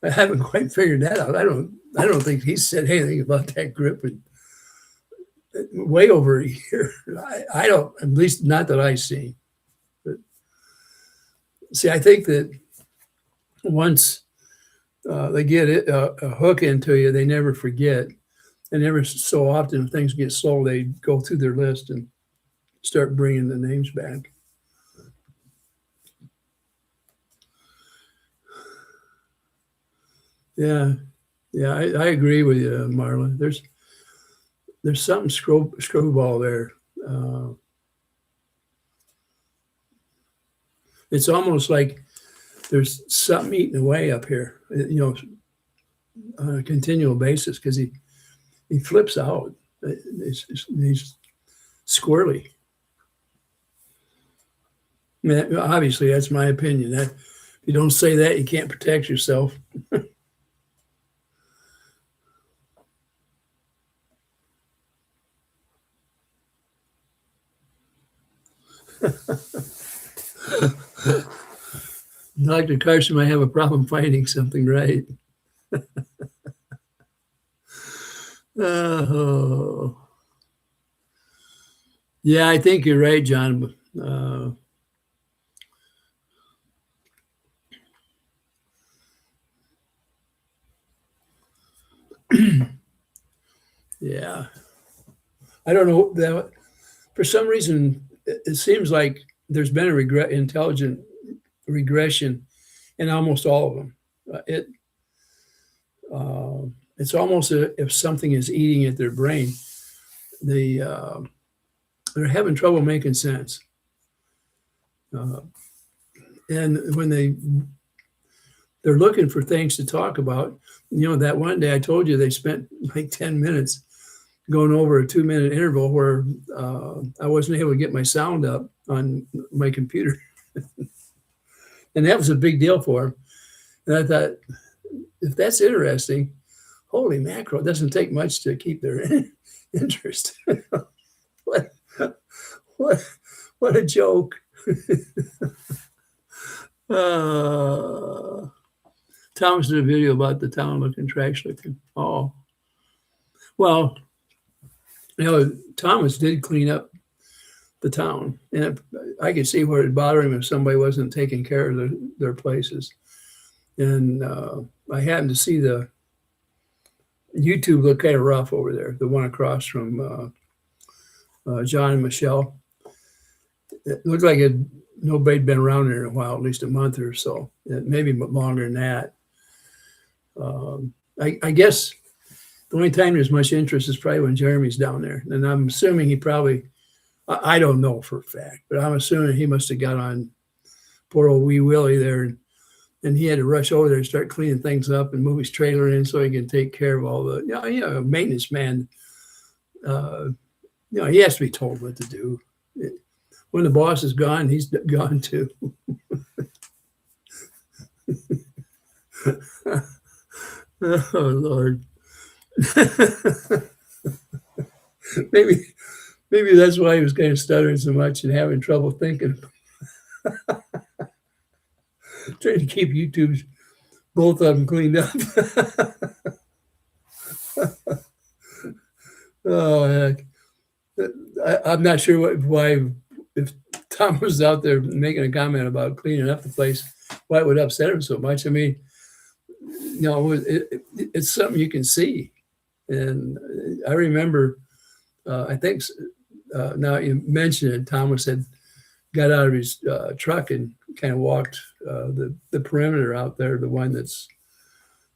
I haven't quite figured that out. I don't think he said anything about that grip in way over a year. I don't, at least not that I see. But see, I think that once they get a hook into you, they never forget. And every so often, if things get slow, they go through their list and start bringing the names back. Yeah, I agree with you, Marla. There's something screwball there. It's almost like there's something eating away up here, on a continual basis because he flips out. He's squirrely. I mean, obviously, that's my opinion. That if you don't say that, you can't protect yourself. Dr. Carson might have a problem finding something right. Oh. Yeah, I think you're right, John. Yeah. I don't know that for some reason it seems like there's been a intelligent regression in almost all of them. It's almost if something is eating at their brain, they're having trouble making sense. And when they're looking for things to talk about, that one day I told you they spent like 10 minutes going over a 2-minute interval where I wasn't able to get my sound up on my computer. And that was a big deal for them. And I thought, if that's interesting, holy mackerel, it doesn't take much to keep their interest. What a joke. Thomas did a video about the town looking trash looking. Oh, well, Thomas did clean up the town, and I could see where it'd bother him if somebody wasn't taking care of their places. And I happened to see the YouTube look kind of rough over there, the one across from John and Michelle. It looked like nobody'd been around there in a while, at least a month or so, maybe longer than that. I guess the only time there's much interest is probably when Jeremy's down there. And I'm assuming he probably, I don't know for a fact, but I'm assuming he must have got on poor old wee Willie there. And he had to rush over there and start cleaning things up and move his trailer in so he can take care of all the, maintenance man. He has to be told what to do. When the boss is gone, he's gone too. Oh, Lord. Maybe that's why he was kind of stuttering so much and having trouble thinking. Trying to keep YouTube's both of them cleaned up. Oh, heck. I'm not sure why, if Tom was out there making a comment about cleaning up the place, why it would upset him so much. I mean, it's something you can see. And I remember, I think now you mentioned it, Thomas had got out of his truck and kind of walked the perimeter out there, the one that's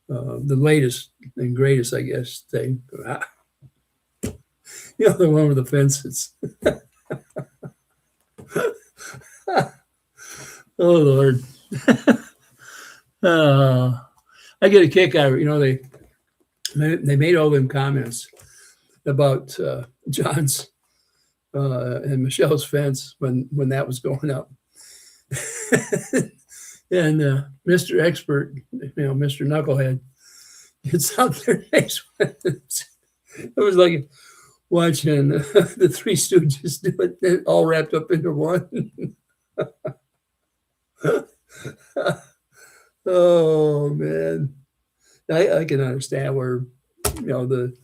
the latest and greatest, I guess, thing. The one with the fences. Oh, Lord. I get a kick out of it. They made all them comments about John's and Michelle's fence when that was going up. And Mr. Expert, Mr. Knucklehead, gets out there next one. It was like watching the Three Stooges do it all wrapped up into one. Oh man, I can understand where the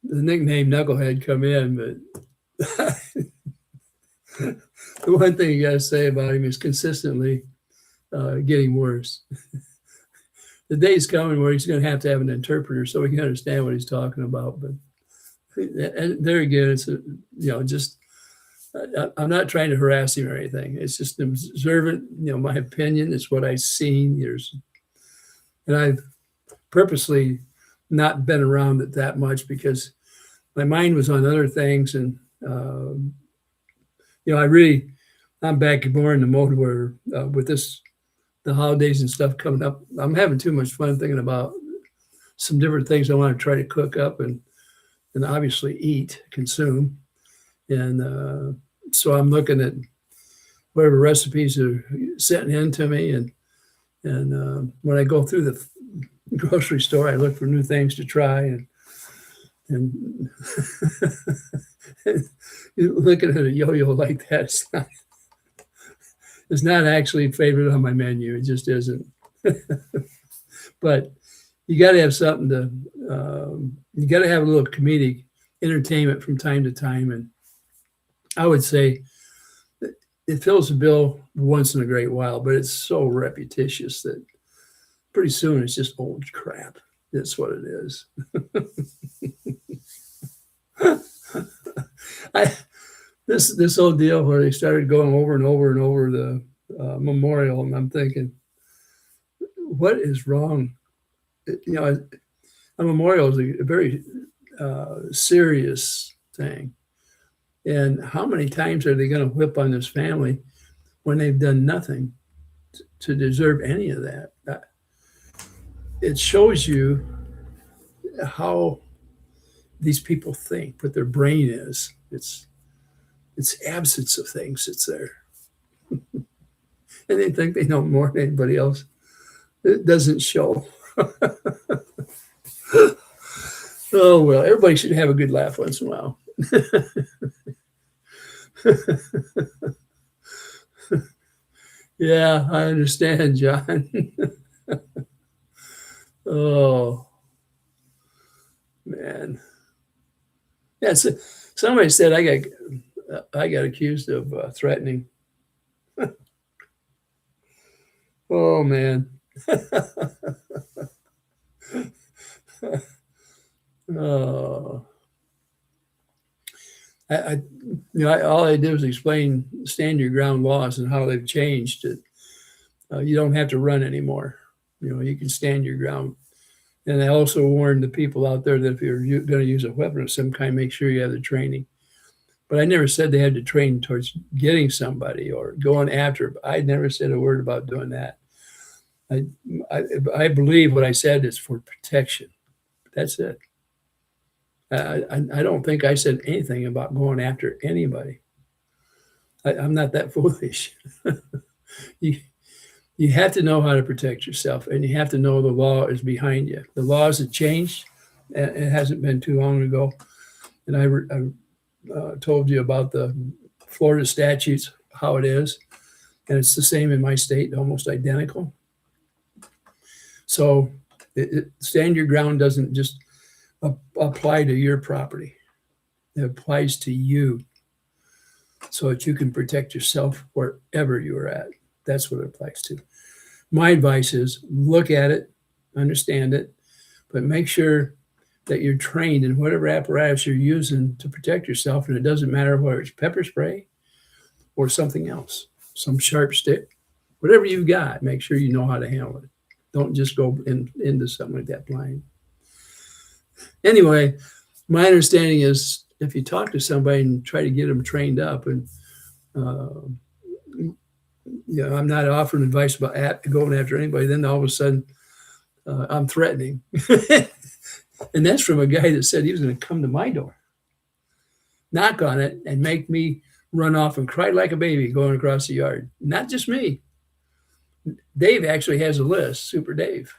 nickname Knucklehead come in, but the one thing you got to say about him is consistently getting worse. The day's coming where he's going to have an interpreter so we can understand what he's talking about. But there again, it's just I'm not trying to harass him or anything. It's just observant. My opinion is what I've seen years, and I've purposely not been around it that much because my mind was on other things, and I'm back more in the mode where with the holidays and stuff coming up, I'm having too much fun thinking about some different things I want to try to cook up and obviously eat, consume. And so I'm looking at whatever recipes are sent in to me. And when I go through the grocery store, I look for new things to try. And looking at a yo-yo like that, it's not actually favorite on my menu. It just isn't. But you got to have something to, you got to have a little comedic entertainment from time to time. And I would say it fills the bill once in a great while, but it's so repetitious that pretty soon it's just old crap. That's what it is. This whole deal where they started going over and over and over the memorial, and I'm thinking, what is wrong? A memorial is a very serious thing. And how many times are they going to whip on this family when they've done nothing to deserve any of that? It shows you how these people think, what their brain is. It's absence of things that's there. And they think they know more than anybody else. It doesn't show. Oh, well, everybody should have a good laugh once in a while. Yeah, I understand, John. Oh, man. Yeah, so somebody said I got accused of threatening. Oh, man. Oh. All I did was explain stand your ground laws and how they've changed it. You don't have to run anymore. You can stand your ground. And I also warned the people out there that if you're going to use a weapon of some kind, make sure you have the training. But I never said they had to train towards getting somebody or going after. I never said a word about doing that. I believe what I said is for protection. That's it. I don't think I said anything about going after anybody. I'm not that foolish. You have to know how to protect yourself, and you have to know the law is behind you. The laws have changed. It hasn't been too long ago. And I told you about the Florida statutes, how it is. And it's the same in my state, almost identical. So stand your ground doesn't just apply to your property. It applies to you so that you can protect yourself wherever you're at. That's what it applies to. My advice is look at it, understand it, but make sure that you're trained in whatever apparatus you're using to protect yourself. And it doesn't matter whether it's pepper spray or something else, some sharp stick, whatever you've got, make sure you know how to handle it. Don't just go into something like that blind. Anyway, my understanding is if you talk to somebody and try to get them trained up, and I'm not offering advice about going after anybody, then all of a sudden I'm threatening. And that's from a guy that said he was going to come to my door, knock on it, and make me run off and cry like a baby going across the yard. Not just me. Dave actually has a list, Super Dave.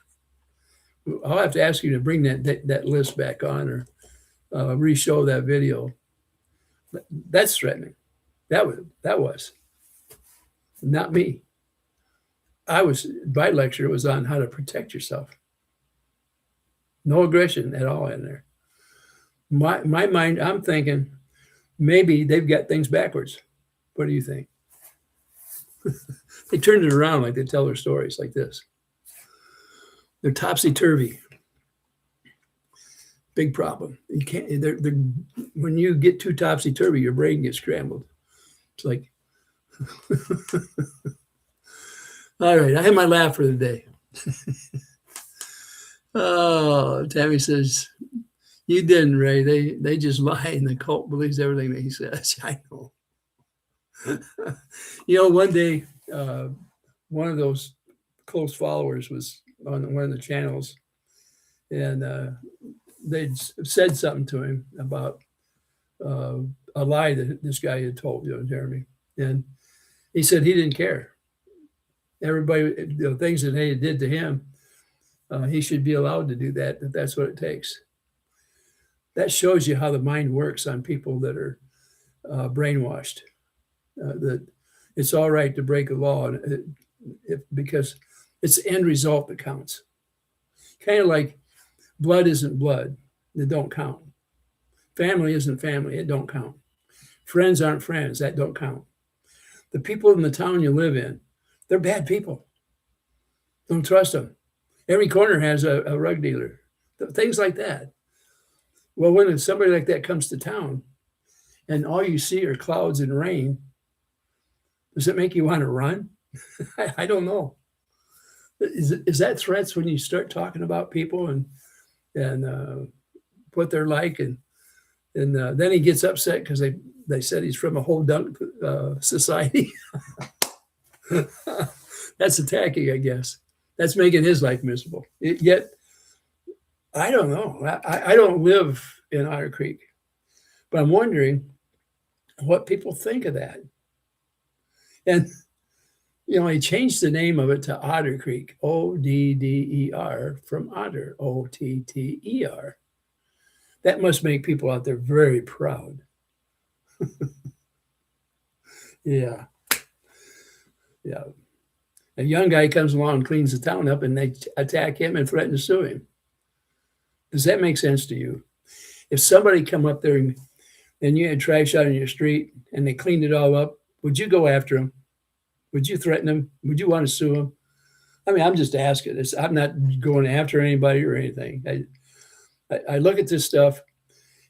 I'll have to ask you to bring that list back on or re-show that video. That's threatening. That was not me. my lecture was on how to protect yourself. No aggression at all in there. My mind, I'm thinking maybe they've got things backwards. What do you think? They turned it around like they tell their stories like this. They're topsy-turvy. Big problem. You can't. They're when you get too topsy-turvy, your brain gets scrambled. It's like, all right, I have my laugh for the day. Oh, Tammy says, you didn't, Ray. They just lie, and the cult believes everything that he says. I know. One day, one of those close followers was on one of the channels, and they'd said something to him about a lie that this guy had told, Jeremy. And he said he didn't care. Everybody, things that they did to him, he should be allowed to do that, if that's what it takes. That shows you how the mind works on people that are brainwashed. That it's all right to break a law because it's the end result that counts. Kind of like blood isn't blood, it don't count. Family isn't family, it don't count. Friends aren't friends, that don't count. The people in the town you live in, they're bad people. Don't trust them. Every corner has a rug dealer, things like that. Well, when somebody like that comes to town and all you see are clouds and rain, does it make you want to run? I don't know. Is that threats when you start talking about people and what they're like, and then he gets upset because they said he's from a whole dunk society. That's attacking, I guess. That's making his life miserable. Yet, I don't know. I don't live in Otter Creek, but I'm wondering what people think of that. And he changed the name of it to Otter Creek, Odder, from Otter, Otter. That must make people out there very proud. Yeah. A young guy comes along and cleans the town up, and they attack him and threaten to sue him. Does that make sense to you? If somebody come up there and you had trash out on your street and they cleaned it all up, would you go after them? Would you threaten them? Would you want to sue them? I mean, I'm just asking. I'm not going after anybody or anything. I look at this stuff,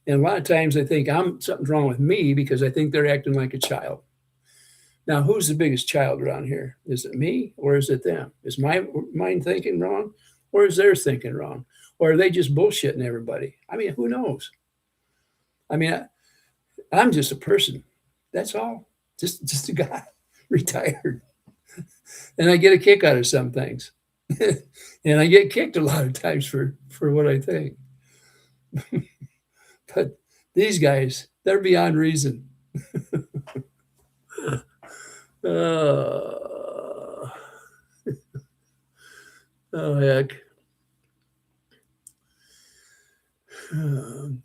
and a lot of times I think something's wrong with me because I think they're acting like a child. Now, who's the biggest child around here? Is it me or is it them? Is my mind thinking wrong or is theirs thinking wrong? Or are they just bullshitting everybody? I mean, who knows? I mean, I'm just a person. That's all. Just a guy, retired. And I get a kick out of some things. And I get kicked a lot of times for what I think. But these guys, they're beyond reason. Oh, heck.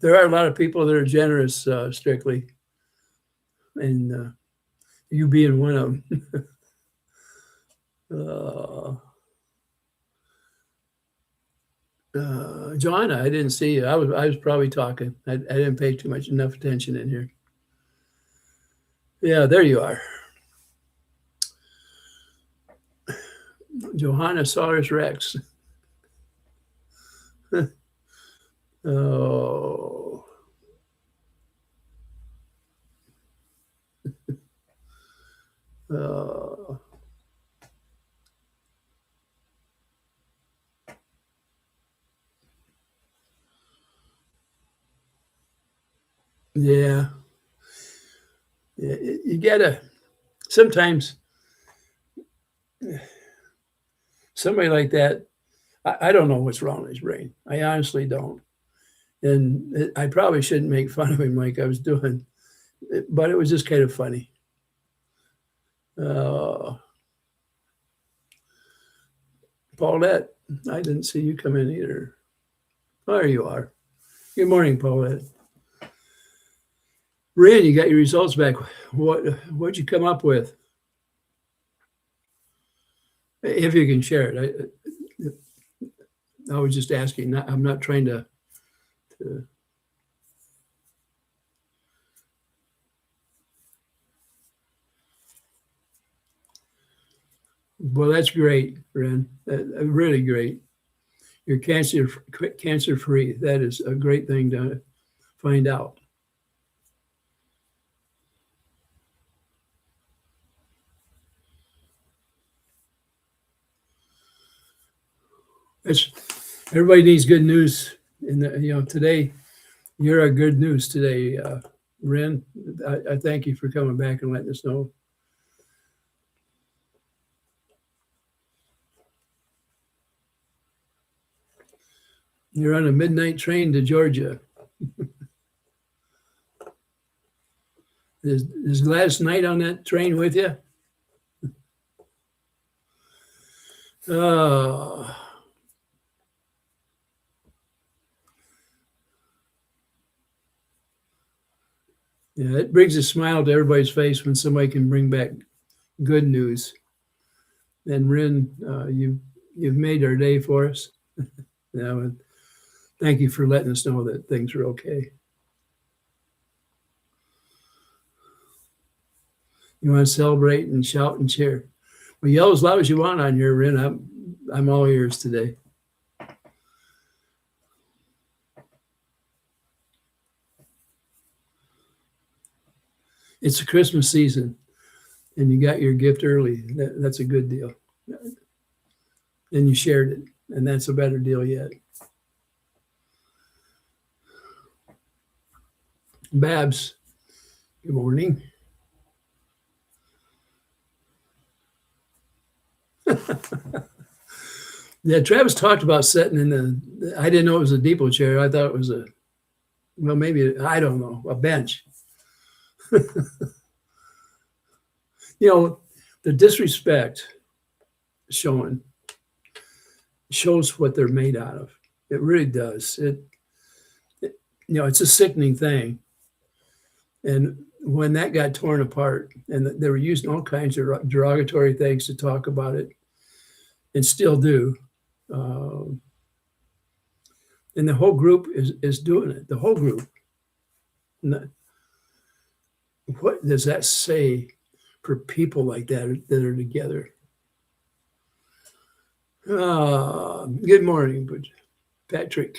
There are a lot of people that are generous, strictly. And you being one of them. Joanna, I didn't see you. I was probably talking. I didn't pay enough attention in here. Yeah, there you are. Johannosaurus Rex. Oh. Yeah. You gotta, sometimes somebody like that, I don't know what's wrong with his brain. I honestly don't. And I probably shouldn't make fun of him like I was doing, but it was just kind of funny. Paulette, I didn't see you come in either. There you are. Good morning, Paulette. Ren, you got your results back. What'd you come up with? if you can share it. I was just asking. I'm not trying to. Well, that's great, Ren. Really great. You're cancer free. That is a great thing to find out. It's everybody needs good news, and today you're our good news today, Ren. I thank you for coming back and letting us know. You're on a midnight train to Georgia. Is Gladys Knight on that train with you? Oh, yeah, it brings a smile to everybody's face when somebody can bring back good news. And Ren, you've made our day for us. And thank you for letting us know that things are okay. You want to celebrate and shout and cheer? Well, yell as loud as you want on here, Ren. I'm all ears today. It's a Christmas season, and you got your gift early. That's a good deal. And you shared it, and that's a better deal yet. Babs, good morning. Yeah, Travis talked about sitting in the. I didn't know it was a depot chair. I thought it was maybe, I don't know, a bench. The disrespect shows what they're made out of. It really does. It's a sickening thing. And when that got torn apart, and they were using all kinds of derogatory things to talk about it, and still do. And the whole group is doing it. The whole group. What does that say for people like that are together? Good morning, Patrick.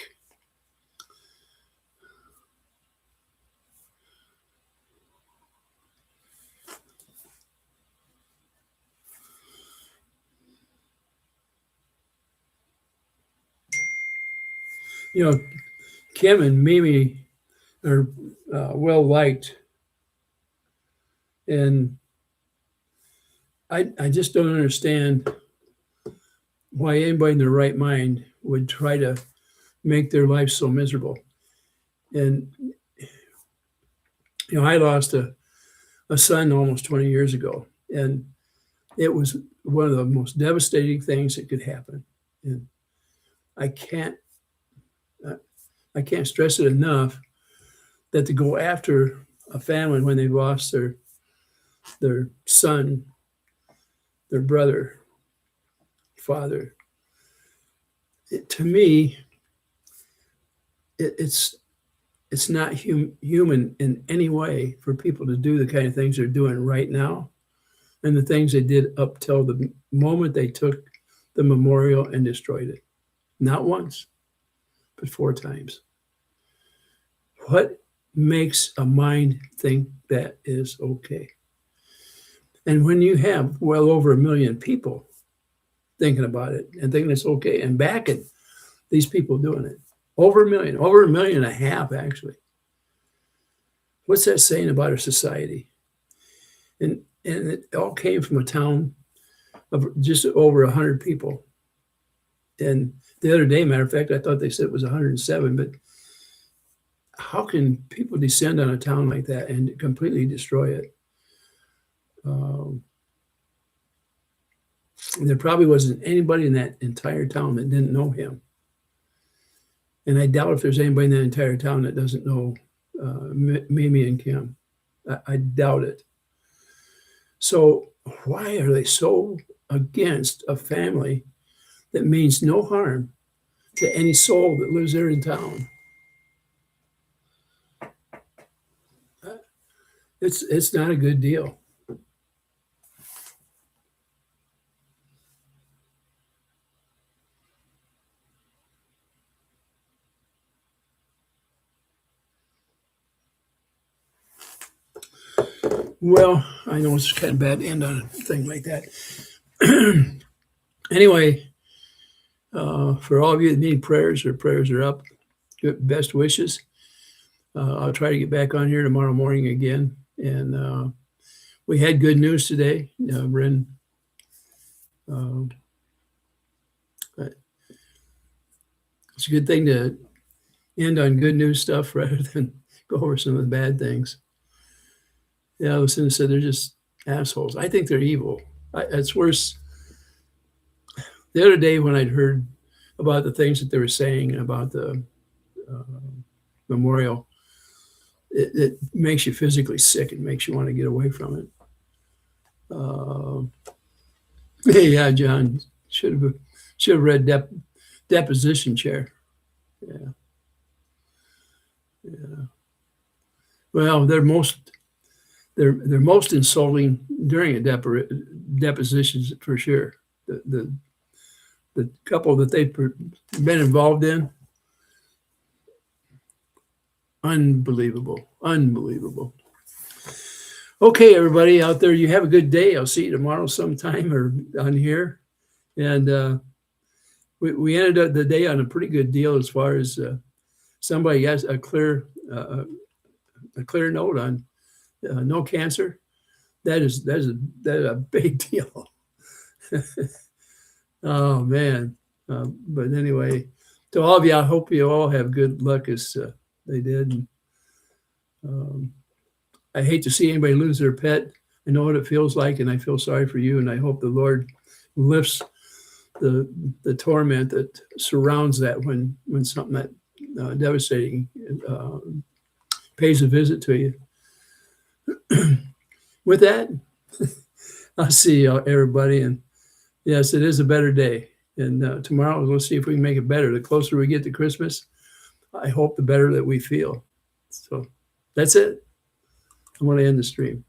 Kim and Mimi are well liked, and I just don't understand why anybody in their right mind would try to make their life so miserable. And I lost a son almost 20 years ago, and it was one of the most devastating things that could happen. And I can't stress it enough that to go after a family when they've lost their son, their brother, father, to me, it's not human in any way for people to do the kind of things they're doing right now, and the things they did up till the moment they took the memorial and destroyed it. Not once, but 4 times. What makes a mind think that is okay? And when you have well over 1 million people thinking about it and thinking it's okay and backing these people doing it, over 1 million, over 1.5 million, actually. What's that saying about our society? And it all came from a town of just over 100 people. And the other day, matter of fact, I thought they said it was 107, but how can people descend on a town like that and completely destroy it? There probably wasn't anybody in that entire town that didn't know him. And I doubt if there's anybody in that entire town that doesn't know Mimi and Kim. I doubt it. So why are they so against a family that means no harm to any soul that lives there in town. It's not a good deal. Well, I know it's kind of bad to end on a thing like that. Anyway, for all of you that need prayers, or prayers are up, good best wishes. I'll try to get back on here tomorrow morning again. And we had good news today. Ren, it's a good thing to end on good news stuff rather than go over some of the bad things. Yeah, Lucinda said they're just assholes. I think they're evil. It's worse. The other day when I'd heard about the things that they were saying about the memorial, it makes you physically sick. It makes you want to get away from it. Yeah, John should have read deposition chair. Yeah. Well, they're most insulting during a depositions for sure. The couple that they've been involved in, unbelievable. Okay, everybody out there, you have a good day. I'll see you tomorrow sometime or on here. And we ended up the day on a pretty good deal as far as somebody has a clear note on no cancer. That is a big deal. Oh man. But anyway, to all of you, I hope you all have good luck as they did. I hate to see anybody lose their pet. I know what it feels like, and I feel sorry for you. And I hope the Lord lifts the torment that surrounds that when something that devastating pays a visit to you. With that, I'll see you everybody. And yes, it is a better day. And tomorrow we'll see if we can make it better. The closer we get to Christmas, I hope the better that we feel. So that's it. I want to end the stream.